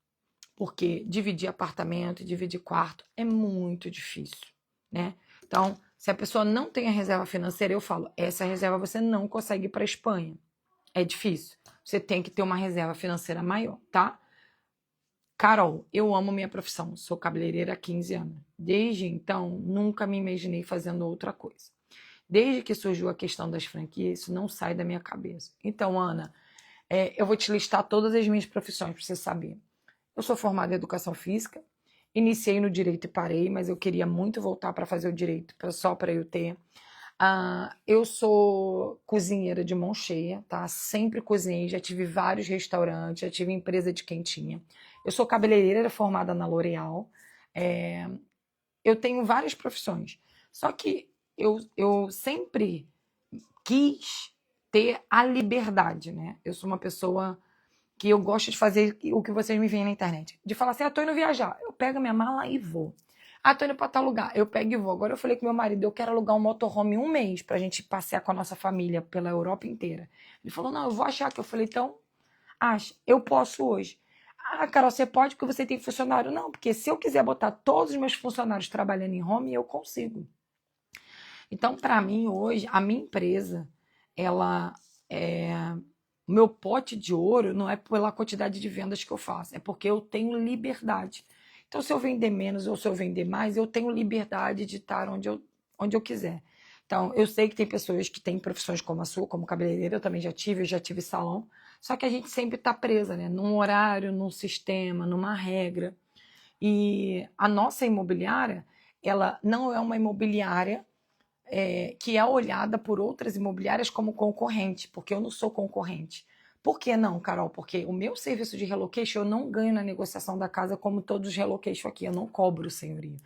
porque dividir apartamento, dividir quarto é muito difícil, né? Então, se a pessoa não tem a reserva financeira, eu falo, essa reserva você não consegue ir para a Espanha. É difícil. Você tem que ter uma reserva financeira maior, tá? Carol, eu amo minha profissão, sou cabeleireira há 15 anos. Desde então, nunca me imaginei fazendo outra coisa. Desde que surgiu a questão das franquias, isso não sai da minha cabeça. Então, Ana, eu vou te listar todas as minhas profissões para você saber. Eu sou formada em educação física, iniciei no direito e parei, mas eu queria muito voltar para fazer o direito, só para eu ter. Eu sou cozinheira de mão cheia, tá? Sempre cozinhei, já tive vários restaurantes, já tive empresa de quentinha. Eu sou cabeleireira formada na L'Oréal. Eu tenho várias profissões. Só que eu sempre quis ter a liberdade, né? Eu sou uma pessoa que eu gosto de fazer o que vocês me veem na internet. De falar assim, tô indo viajar. Eu pego minha mala e vou. Tô indo pra tal lugar. Eu pego e vou. Agora eu falei com meu marido, eu quero alugar um motorhome 1 mês pra gente passear com a nossa família pela Europa inteira. Ele falou, não, eu vou achar que. Eu falei, então, acha. Eu posso hoje. Ah, Carol, você pode porque você tem funcionário? Não, porque se eu quiser botar todos os meus funcionários trabalhando em home, eu consigo. Então, para mim, hoje, a minha empresa, ela é... O meu pote de ouro não é pela quantidade de vendas que eu faço, é porque eu tenho liberdade. Então, se eu vender menos ou se eu vender mais, eu tenho liberdade de estar onde eu quiser. Então, eu sei que tem pessoas que têm profissões como a sua, como cabeleireira, eu já tive salão, só que a gente sempre está presa, né? Num horário, num sistema, numa regra. E a nossa imobiliária, ela não é uma imobiliária que é olhada por outras imobiliárias como concorrente, porque eu não sou concorrente. Por que não, Carol? Porque o meu serviço de relocation eu não ganho na negociação da casa como todos os relocation aqui, eu não cobro, senhoria.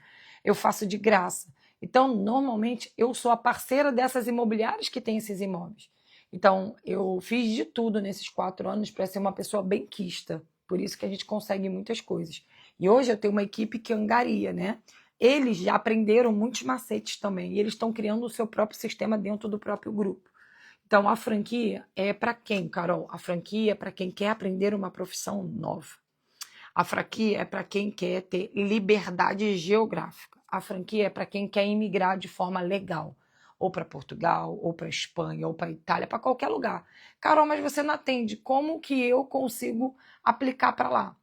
Eu faço de graça. Então, normalmente, eu sou a parceira dessas imobiliárias que têm esses imóveis. Então, eu fiz de tudo nesses 4 anos para ser uma pessoa benquista. Por isso que a gente consegue muitas coisas. E hoje eu tenho uma equipe que angaria, né? Eles já aprenderam muitos macetes também. E eles estão criando o seu próprio sistema dentro do próprio grupo. Então, a franquia é para quem, Carol? A franquia é para quem quer aprender uma profissão nova. A franquia é para quem quer ter liberdade geográfica. A franquia é para quem quer imigrar de forma legal. Ou para Portugal, ou para Espanha, ou para Itália, para qualquer lugar. Carol, mas você não atende. Como que eu consigo aplicar para lá?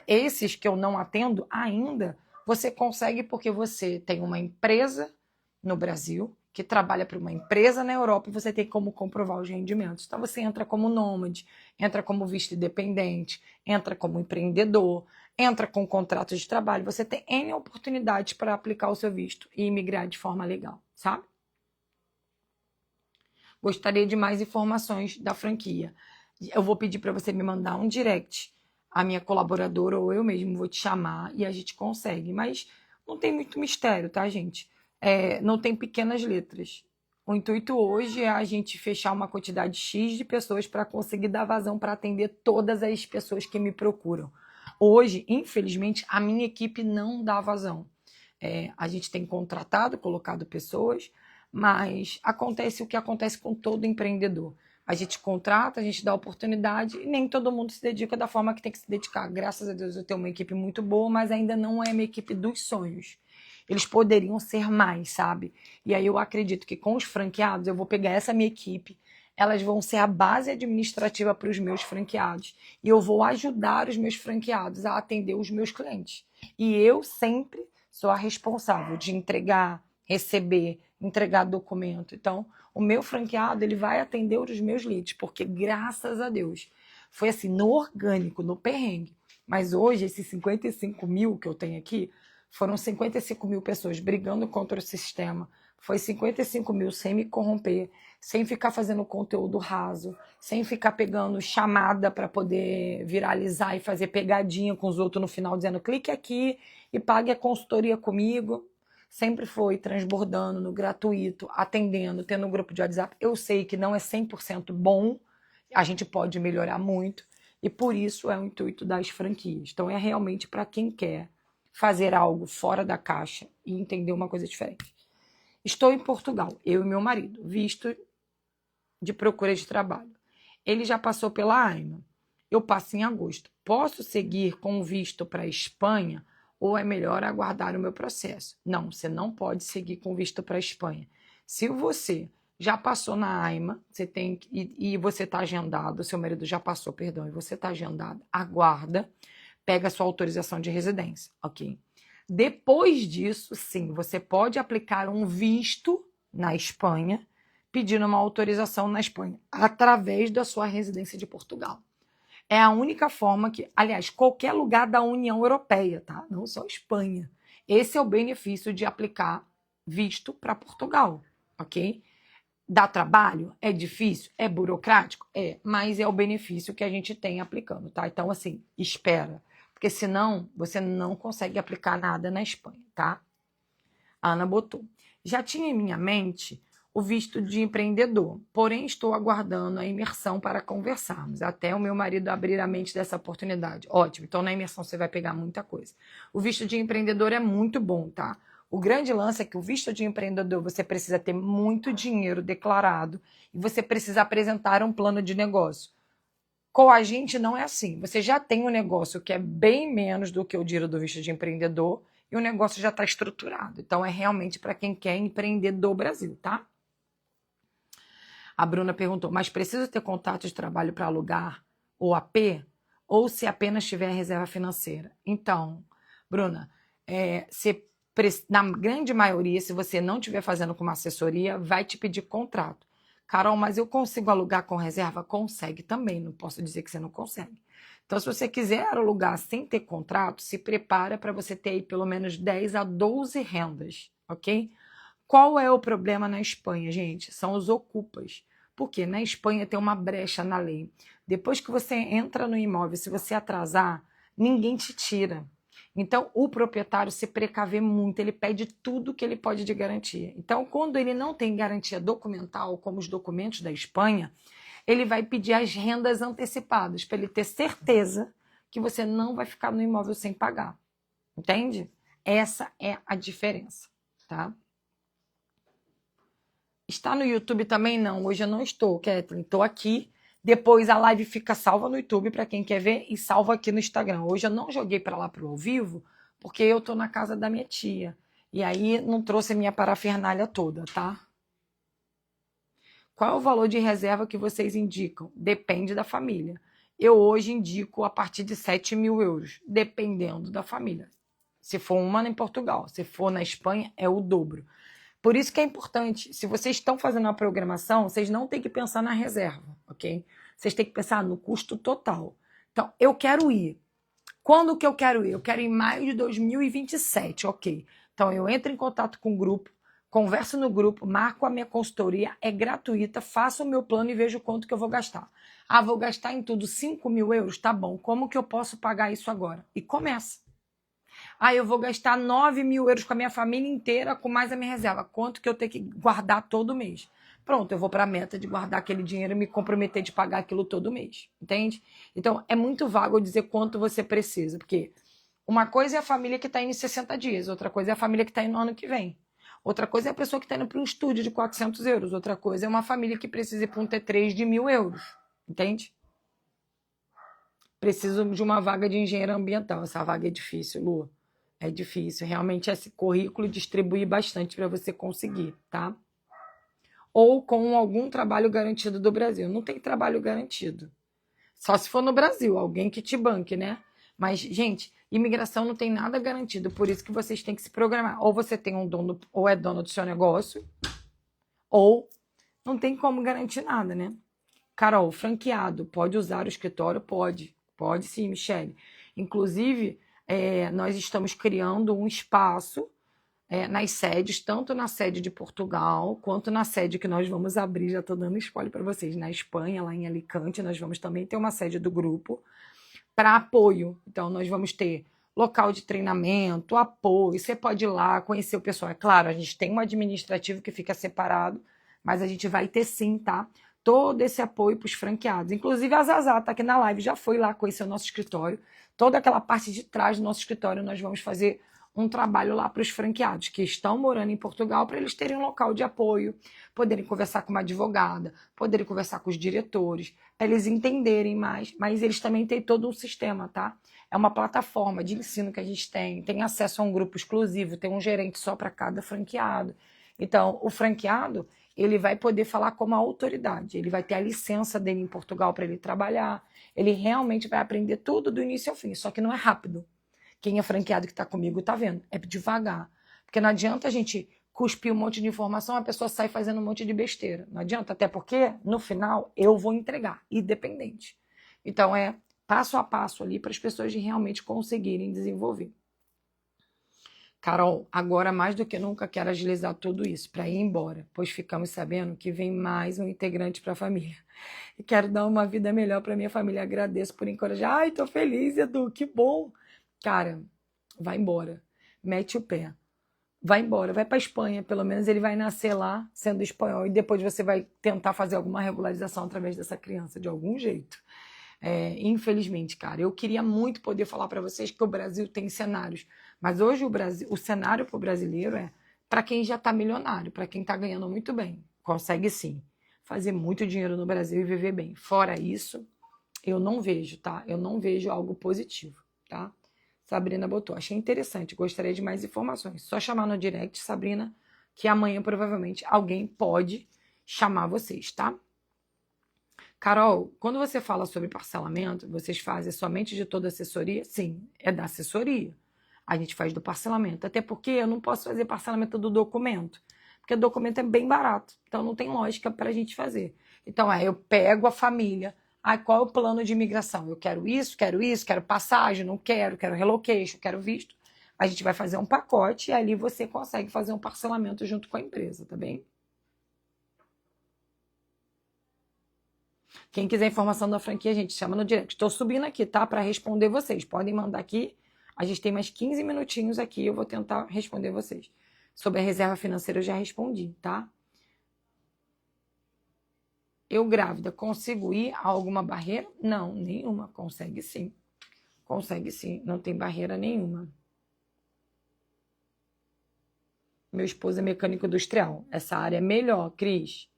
Esses que eu não atendo ainda, você consegue porque você tem uma empresa no Brasil que trabalha para uma empresa na Europa e você tem como comprovar os rendimentos. Então você entra como nômade, entra como visto independente, entra como empreendedor, entra com contrato de trabalho. Você tem N oportunidades para aplicar o seu visto e imigrar de forma legal, sabe? Gostaria de mais informações da franquia. Eu vou pedir para você me mandar um direct, a minha colaboradora ou eu mesmo vou te chamar e a gente consegue. Mas não tem muito mistério, tá, gente? Não tem pequenas letras. O intuito hoje é a gente fechar uma quantidade X de pessoas para conseguir dar vazão para atender todas as pessoas que me procuram. Hoje, infelizmente, a minha equipe não dá vazão. A gente tem contratado, colocado pessoas, mas acontece o que acontece com todo empreendedor. A gente contrata, a gente dá oportunidade e nem todo mundo se dedica da forma que tem que se dedicar. Graças a Deus eu tenho uma equipe muito boa, mas ainda não é minha equipe dos sonhos. Eles poderiam ser mais, sabe? E aí eu acredito que com os franqueados eu vou pegar essa minha equipe, elas vão ser a base administrativa para os meus franqueados e eu vou ajudar os meus franqueados a atender os meus clientes. E eu sempre sou a responsável de entregar, receber, entregar documento. Então, o meu franqueado ele vai atender os meus leads, porque graças a Deus foi assim, no orgânico, no perrengue. Mas hoje, esses 55 mil que eu tenho aqui, foram 55 mil pessoas brigando contra o sistema. Foi 55 mil sem me corromper, sem ficar fazendo conteúdo raso, sem ficar pegando chamada para poder viralizar e fazer pegadinha com os outros no final, dizendo clique aqui e pague a consultoria comigo. Sempre foi transbordando no gratuito, atendendo, tendo um grupo de WhatsApp. Eu sei que não é 100% bom, a gente pode melhorar muito, e por isso é o intuito das franquias. Então é realmente para quem quer fazer algo fora da caixa e entender uma coisa diferente. Estou em Portugal, eu e meu marido, visto de procura de trabalho. Ele já passou pela AIMA. Eu passo em agosto. Posso seguir com visto para a Espanha ou é melhor aguardar o meu processo? Não, você não pode seguir com visto para a Espanha. Se você já passou na AIMA, você tem e você está agendado, seu marido já passou, perdão, e você está agendado, aguarda, pega a sua autorização de residência, ok? Depois disso, sim, você pode aplicar um visto na Espanha, pedindo uma autorização na Espanha, através da sua residência de Portugal. É a única forma que, aliás, qualquer lugar da União Europeia, tá? Não só Espanha. Esse é o benefício de aplicar visto para Portugal, ok? Dá trabalho? É difícil? É burocrático? É, mas é o benefício que a gente tem aplicando, tá? Então, assim, espera. Porque senão você não consegue aplicar nada na Espanha, tá? A Ana botou. Já tinha em minha mente o visto de empreendedor, porém estou aguardando a imersão para conversarmos, até o meu marido abrir a mente dessa oportunidade. Ótimo, então na imersão você vai pegar muita coisa. O visto de empreendedor é muito bom, tá? O grande lance é que o visto de empreendedor você precisa ter muito dinheiro declarado e você precisa apresentar um plano de negócio. Com a gente não é assim. Você já tem um negócio que é bem menos do que o dinheiro do visto de empreendedor e o negócio já está estruturado. Então, é realmente para quem quer empreender do Brasil, tá? A Bruna perguntou, mas preciso ter contrato de trabalho para alugar o AP? Ou se apenas tiver reserva financeira? Então, Bruna, na grande maioria, se você não estiver fazendo com uma assessoria, vai te pedir contrato. Carol, mas eu consigo alugar com reserva? Consegue também, não posso dizer que você não consegue. Então, se você quiser alugar sem ter contrato, se prepara para você ter aí pelo menos 10 a 12 rendas, ok? Qual é o problema na Espanha, gente? São os ocupas. Porque na Espanha tem uma brecha na lei. Depois que você entra no imóvel, se você atrasar, ninguém te tira. Então, o proprietário se precaver muito, ele pede tudo que ele pode de garantia. Então, quando ele não tem garantia documental, como os documentos da Espanha, ele vai pedir as rendas antecipadas, para ele ter certeza que você não vai ficar no imóvel sem pagar. Entende? Essa é a diferença, tá? Está no YouTube também? Não, hoje eu não estou, Kathleen. Estou aqui. Depois a live fica salva no YouTube para quem quer ver e salva aqui no Instagram. Hoje eu não joguei para lá para o ao vivo, porque eu estou na casa da minha tia. E aí não trouxe a minha parafernália toda, tá? Qual é o valor de reserva que vocês indicam? Depende da família. Eu hoje indico a partir de 7 mil euros, dependendo da família. Se for uma em Portugal, se for na Espanha, é o dobro. Por isso que é importante, se vocês estão fazendo uma programação, vocês não têm que pensar na reserva, ok? Vocês têm que pensar no custo total. Então, eu quero ir. Quando que eu quero ir? Eu quero ir em maio de 2027, ok. Então, eu entro em contato com o grupo, converso no grupo, marco a minha consultoria, é gratuita, faço o meu plano e vejo quanto que eu vou gastar. Ah, vou gastar em tudo 5 mil euros? Tá bom, como que eu posso pagar isso agora? E começa. Ah, eu vou gastar 9 mil euros com a minha família inteira, com mais a minha reserva. Quanto que eu tenho que guardar todo mês? Pronto, eu vou para a meta de guardar aquele dinheiro e me comprometer de pagar aquilo todo mês. Entende? Então, é muito vago dizer quanto você precisa, porque uma coisa é a família que está indo em 60 dias, outra coisa é a família que está indo no ano que vem. Outra coisa é a pessoa que está indo para um estúdio de 400 euros. Outra coisa é uma família que precisa ir para um T3 de 1.000 euros. Entende? Preciso de uma vaga de engenheiro ambiental. Essa vaga é difícil, Lu. É difícil. Realmente, esse currículo distribuir bastante para você conseguir, tá? Ou com algum trabalho garantido do Brasil. Não tem trabalho garantido. Só se for no Brasil, alguém que te banque, né? Mas, gente, imigração não tem nada garantido. Por isso que vocês têm que se programar. Ou você tem um dono, ou é dono do seu negócio, ou não tem como garantir nada, né? Carol, franqueado, pode usar o escritório? Pode. Pode sim, Michele. Inclusive, nós estamos criando um espaço nas sedes, tanto na sede de Portugal, quanto na sede que nós vamos abrir, já estou dando spoiler para vocês, na Espanha, lá em Alicante, nós vamos também ter uma sede do grupo para apoio. Então, nós vamos ter local de treinamento, apoio, você pode ir lá conhecer o pessoal. É claro, a gente tem um administrativo que fica separado, mas a gente vai ter sim, tá? Todo esse apoio para os franqueados. Inclusive a Zazá está aqui na live, já foi lá conhecer o nosso escritório. Toda aquela parte de trás do nosso escritório, nós vamos fazer um trabalho lá para os franqueados que estão morando em Portugal, para eles terem um local de apoio, poderem conversar com uma advogada, poderem conversar com os diretores, para eles entenderem mais, mas eles também têm todo um sistema, tá? É uma plataforma de ensino que a gente tem acesso a um grupo exclusivo, tem um gerente só para cada franqueado. Então, o franqueado, ele vai poder falar como autoridade, ele vai ter a licença dele em Portugal para ele trabalhar, ele realmente vai aprender tudo do início ao fim, só que não é rápido. Quem é franqueado que está comigo está vendo, é devagar. Porque não adianta a gente cuspir um monte de informação, a pessoa sai fazendo um monte de besteira. Não adianta, até porque, no final, eu vou entregar, independente. Então, é passo a passo ali para as pessoas realmente conseguirem desenvolver. Carol, agora mais do que nunca quero agilizar tudo isso para ir embora, pois ficamos sabendo que vem mais um integrante para a família. E quero dar uma vida melhor para minha família. Agradeço por encorajar. Ai, tô feliz, Edu, que bom. Cara, vai embora. Mete o pé. Vai embora, vai para a Espanha, pelo menos ele vai nascer lá sendo espanhol e depois você vai tentar fazer alguma regularização através dessa criança, de algum jeito. Infelizmente, cara, eu queria muito poder falar para vocês que o Brasil tem cenários, mas hoje o cenário para o brasileiro é para quem já está milionário, para quem está ganhando muito bem. Consegue sim fazer muito dinheiro no Brasil e viver bem. Fora isso, Eu não vejo, tá? Eu não vejo algo positivo, tá? Sabrina botou. Achei interessante, gostaria de mais informações. Só chamar no direct, Sabrina, que amanhã provavelmente alguém pode chamar vocês, tá? Carol, quando você fala sobre parcelamento, vocês fazem somente de toda assessoria? Sim, é da assessoria. A gente faz do parcelamento. Até porque eu não posso fazer parcelamento do documento, porque o documento é bem barato. Então não tem lógica para a gente fazer. Então eu pego a família. Qual é o plano de imigração? Eu quero isso, quero passagem, não quero, quero relocation, quero visto. A gente vai fazer um pacote e ali você consegue fazer um parcelamento junto com a empresa, tá bem? Quem quiser informação da franquia, a gente chama no direct. Estou subindo aqui, tá? Para responder vocês. Podem mandar aqui. A gente tem mais 15 minutinhos aqui. Eu vou tentar responder vocês. Sobre a reserva financeira, eu já respondi, tá? Eu grávida, consigo ir a alguma barreira? Não, nenhuma. Consegue sim. Consegue sim. Não tem barreira nenhuma. Meu esposo é mecânico industrial. Essa área é melhor, Cris.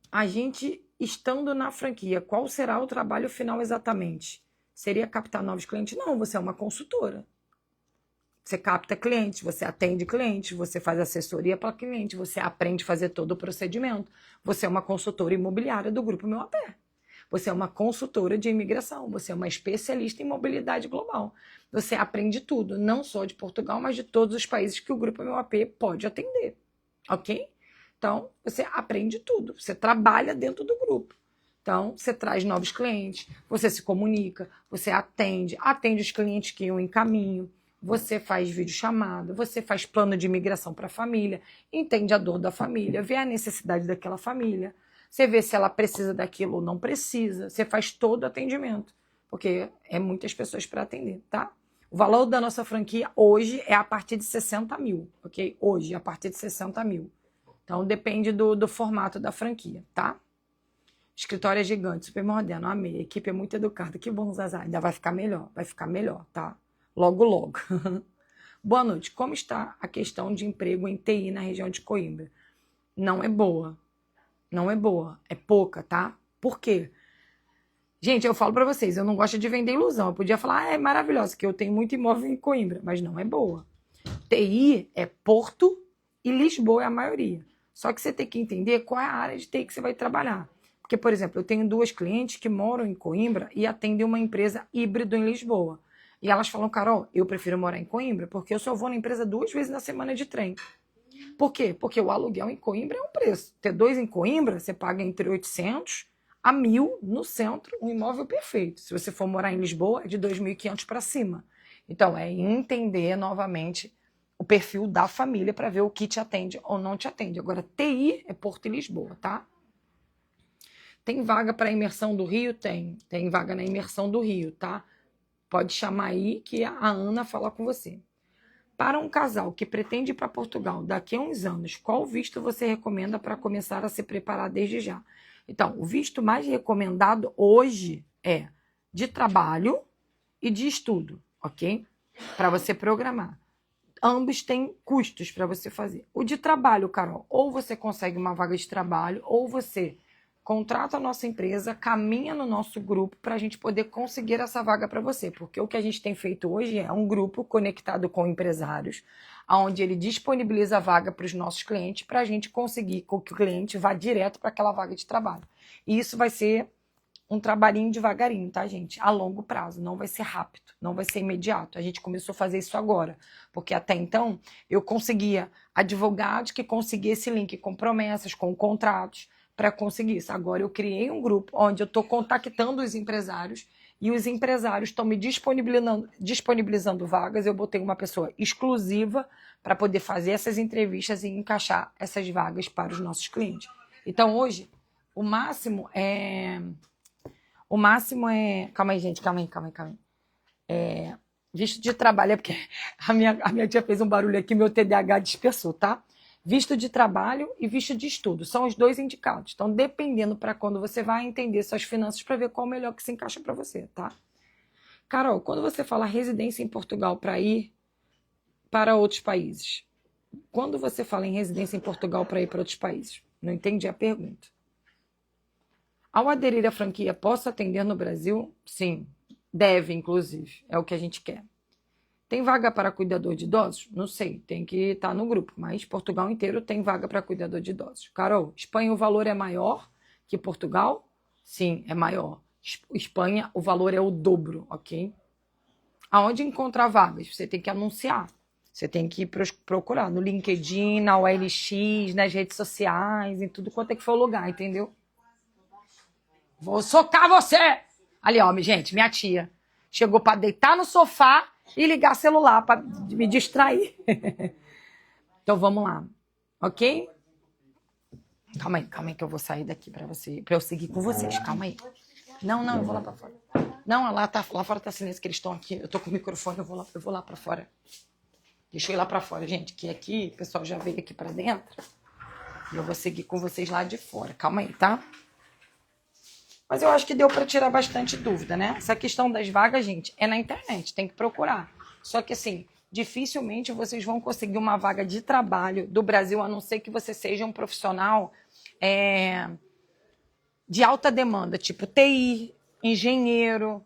A gente, estando na franquia, qual será o trabalho final exatamente? Seria captar novos clientes? Não, você é uma consultora. Você capta clientes, você atende clientes, você faz assessoria para cliente, você aprende a fazer todo o procedimento. Você é uma consultora imobiliária do Grupo Meu A Pé. Você é uma consultora de imigração, você é uma especialista em mobilidade global. Você aprende tudo, não só de Portugal, mas de todos os países que o Grupo Meu AP pode atender, ok? Então, você aprende tudo, você trabalha dentro do grupo. Então, você traz novos clientes, você se comunica, você atende os clientes que iam em caminho, você faz videochamada, você faz plano de imigração para a família, entende a dor da família, vê a necessidade daquela família, você vê se ela precisa daquilo ou não precisa, você faz todo o atendimento, porque é muitas pessoas para atender, tá? O valor da nossa franquia hoje é a partir de 60 mil, ok? Hoje, a partir de 60 mil. Então, depende do formato da franquia, tá? Escritório é gigante, super moderno, amei. A equipe é muito educada. Que bom, Zazá. Ainda vai ficar melhor, tá? Logo, logo. Boa noite. Como está a questão de emprego em TI na região de Coimbra? Não é boa. Não é boa. É pouca, tá? Por quê? Gente, eu falo pra vocês, eu não gosto de vender ilusão. Eu podia falar, é maravilhosa, que eu tenho muito imóvel em Coimbra, mas não é boa. TI é Porto e Lisboa é a maioria. Só que você tem que entender qual é a área de TI que você vai trabalhar. Porque, por exemplo, eu tenho 2 clientes que moram em Coimbra e atendem uma empresa híbrida em Lisboa. E elas falam, Carol, eu prefiro morar em Coimbra porque eu só vou na empresa 2 vezes na semana de trem. Por quê? Porque o aluguel em Coimbra é um preço. Ter 2 em Coimbra, você paga entre 800 a 1.000 no centro, um imóvel perfeito. Se você for morar em Lisboa, é de 2.500 para cima. Então, é entender novamente o perfil da família para ver o que te atende ou não te atende. Agora, TI é Porto e Lisboa, tá? Tem vaga para a imersão do Rio? Tem. Tem vaga na imersão do Rio, tá? Pode chamar aí que a Ana fala com você. Para um casal que pretende ir para Portugal daqui a uns anos, qual visto você recomenda para começar a se preparar desde já? Então, o visto mais recomendado hoje é de trabalho e de estudo, ok? Para você programar. Ambos têm custos para você fazer. O de trabalho, Carol, ou você consegue uma vaga de trabalho, ou você contrata a nossa empresa, caminha no nosso grupo para a gente poder conseguir essa vaga para você. Porque o que a gente tem feito hoje é um grupo conectado com empresários, onde ele disponibiliza a vaga para os nossos clientes para a gente conseguir que o cliente vá direto para aquela vaga de trabalho. E isso vai ser um trabalhinho devagarinho, tá, gente? A longo prazo, não vai ser rápido, não vai ser imediato. A gente começou a fazer isso agora, porque até então eu conseguia advogados que conseguiam esse link com promessas, com contratos, para conseguir isso. Agora eu criei um grupo onde eu estou contactando os empresários e os empresários estão me disponibilizando vagas. Eu botei uma pessoa exclusiva para poder fazer essas entrevistas e encaixar essas vagas para os nossos clientes. Então hoje, o máximo é... Calma aí, gente, calma aí. Visto de trabalho, é porque a minha tia fez um barulho aqui, meu TDAH dispersou, tá? Visto de trabalho e visto de estudo. São os 2 indicados. Então, dependendo para quando você vai entender suas finanças para ver qual o melhor que se encaixa para você, tá? Carol, quando você fala residência em Portugal para ir para outros países, Quando você fala em residência em Portugal para ir para outros países? Não entendi a pergunta. Ao aderir à franquia, posso atender no Brasil? Sim, deve, inclusive. É o que a gente quer. Tem vaga para cuidador de idosos? Não sei, tem que estar no grupo, mas Portugal inteiro tem vaga para cuidador de idosos. Carol, Espanha o valor é maior que Portugal? Sim, é maior. Espanha o valor é o dobro, ok? Aonde encontrar vagas? Você tem que anunciar. Você tem que procurar no LinkedIn, na OLX, nas redes sociais, em tudo quanto é que for lugar, entendeu? Vou socar você! Ali, ó, gente, minha tia chegou para deitar no sofá e ligar celular para me distrair. Então vamos lá, ok? Calma aí que eu vou sair daqui para eu seguir com vocês. Calma aí. Não, eu vou lá para fora. Não, lá fora tá silêncio que eles estão aqui. Eu tô com o microfone, eu vou lá para fora. Deixa eu ir lá para fora, gente, que aqui o pessoal já veio aqui para dentro. E eu vou seguir com vocês lá de fora. Calma aí, tá? Mas eu acho que deu para tirar bastante dúvida, né? Essa questão das vagas, gente, é na internet, tem que procurar. Só que, assim, dificilmente vocês vão conseguir uma vaga de trabalho do Brasil, a não ser que você seja um profissional de alta demanda, tipo TI, engenheiro,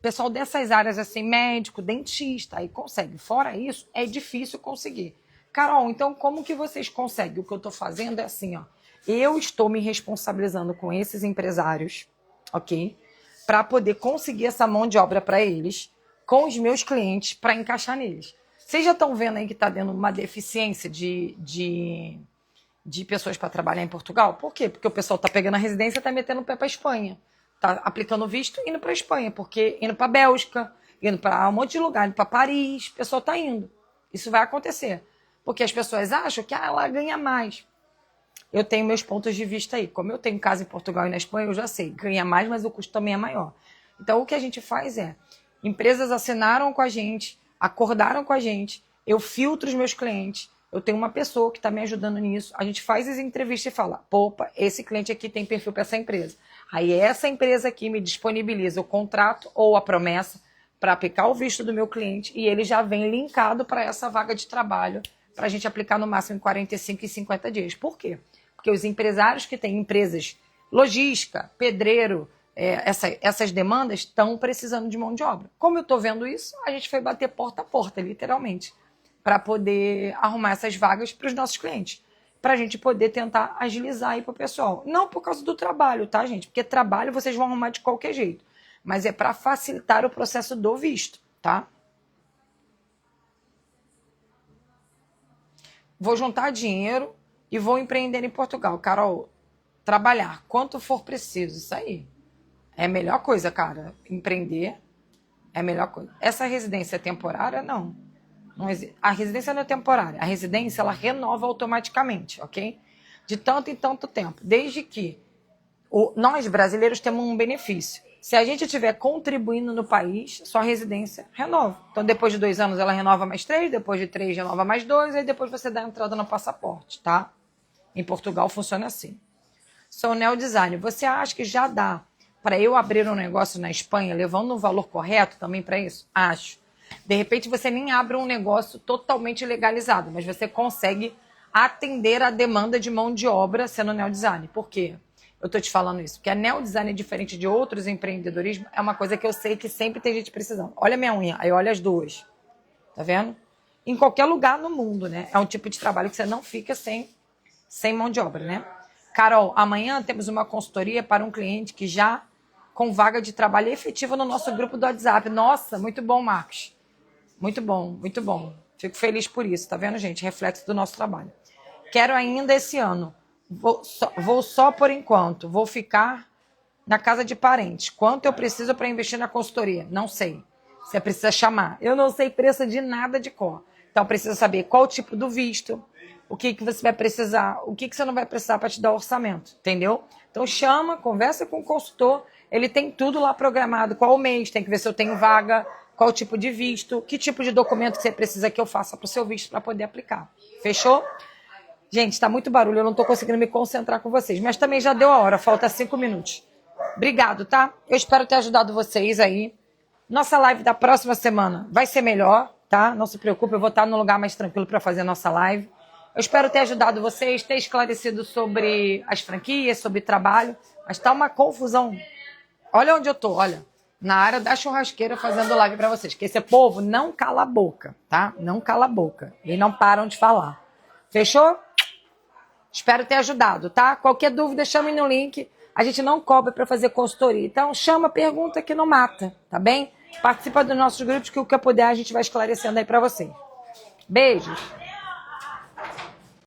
pessoal dessas áreas, assim, médico, dentista, aí consegue. Fora isso, é difícil conseguir. Carol, então como que vocês conseguem? O que eu tô fazendo é assim, ó. Eu estou me responsabilizando com esses empresários, ok? Para poder conseguir essa mão de obra para eles, com os meus clientes, para encaixar neles. Vocês já estão vendo aí que está dando uma deficiência de pessoas para trabalhar em Portugal? Por quê? Porque o pessoal está pegando a residência e está metendo o pé para a Espanha. Está aplicando visto e indo para a Espanha, porque indo para a Bélgica, indo para um monte de lugar, indo para Paris, o pessoal está indo. Isso vai acontecer. Porque as pessoas acham que ela ganha mais. Eu tenho meus pontos de vista aí. Como eu tenho casa em Portugal e na Espanha, eu já sei. Ganha mais, mas o custo também é maior. Então, o que a gente faz é... Empresas assinaram com a gente, acordaram com a gente, eu filtro os meus clientes, eu tenho uma pessoa que está me ajudando nisso, a gente faz as entrevistas e fala, opa, esse cliente aqui tem perfil para essa empresa. Aí essa empresa aqui me disponibiliza o contrato ou a promessa para aplicar o visto do meu cliente e ele já vem linkado para essa vaga de trabalho para a gente aplicar no máximo em 45 e 50 dias. Por quê? Porque os empresários que têm empresas, logística, pedreiro, essas demandas estão precisando de mão de obra. Como eu estou vendo isso, a gente foi bater porta a porta, literalmente, para poder arrumar essas vagas para os nossos clientes, para a gente poder tentar agilizar aí para o pessoal. Não por causa do trabalho, tá, gente? Porque trabalho vocês vão arrumar de qualquer jeito, mas é para facilitar o processo do visto, tá? Vou juntar dinheiro e vou empreender em Portugal. Carol, trabalhar quanto for preciso, isso aí. É a melhor coisa, cara. Empreender é a melhor coisa. Essa residência é temporária? Não. A residência não é temporária. A residência, ela renova automaticamente, ok? De tanto em tanto tempo. Desde que nós, brasileiros, temos um benefício. Se a gente estiver contribuindo no país, sua residência renova. Então, depois de 2 anos, ela renova mais 3, depois de 3, renova mais 2, aí depois você dá a entrada no passaporte, tá? Em Portugal funciona assim. Sou neodesigner. Você acha que já dá para eu abrir um negócio na Espanha, levando um valor correto também para isso? Acho. De repente, você nem abre um negócio totalmente legalizado, mas você consegue atender a demanda de mão de obra sendo neodesigner. Por quê? Eu estou te falando isso, porque a neodesign, diferente de outros empreendedorismo, é uma coisa que eu sei que sempre tem gente precisando. Olha a minha unha, aí olha as duas. Tá vendo? Em qualquer lugar no mundo, né? É um tipo de trabalho que você não fica sem mão de obra, né? Carol, amanhã temos uma consultoria para um cliente que já com vaga de trabalho efetiva no nosso grupo do WhatsApp. Nossa, muito bom, Marcos. Muito bom, muito bom. Fico feliz por isso, tá vendo, gente? Reflexo do nosso trabalho. Quero ainda esse ano. Vou só por enquanto. Vou ficar na casa de parentes. Quanto eu preciso para investir na consultoria? Não sei. Você precisa chamar. Eu não sei preço de nada de cor. Então, precisa saber qual o tipo do visto, o que você vai precisar, o que você não vai precisar para te dar orçamento, entendeu? Então, chama, conversa com o consultor. Ele tem tudo lá programado. Qual o mês? Tem que ver se eu tenho vaga, qual o tipo de visto, que tipo de documento que você precisa que eu faça para o seu visto para poder aplicar. Fechou? Gente, está muito barulho, eu não estou conseguindo me concentrar com vocês. Mas também já deu a hora, falta 5 minutos. Obrigado, tá? Eu espero ter ajudado vocês aí. Nossa live da próxima semana vai ser melhor, tá? tá? Não se preocupe, eu vou estar num lugar mais tranquilo para fazer a nossa live. Eu espero ter ajudado vocês, ter esclarecido sobre as franquias, sobre trabalho, mas tá uma confusão. Olha onde eu tô, olha. Na área da churrasqueira fazendo live para vocês. Que esse povo não cala a boca, tá? Não cala a boca. E não param de falar. Fechou? Espero ter ajudado, tá? Qualquer dúvida, chame no link. A gente não cobra para fazer consultoria. Então, chama, pergunta que não mata, tá bem? Participa dos nossos grupos que o que eu puder a gente vai esclarecendo aí para vocês. Beijos!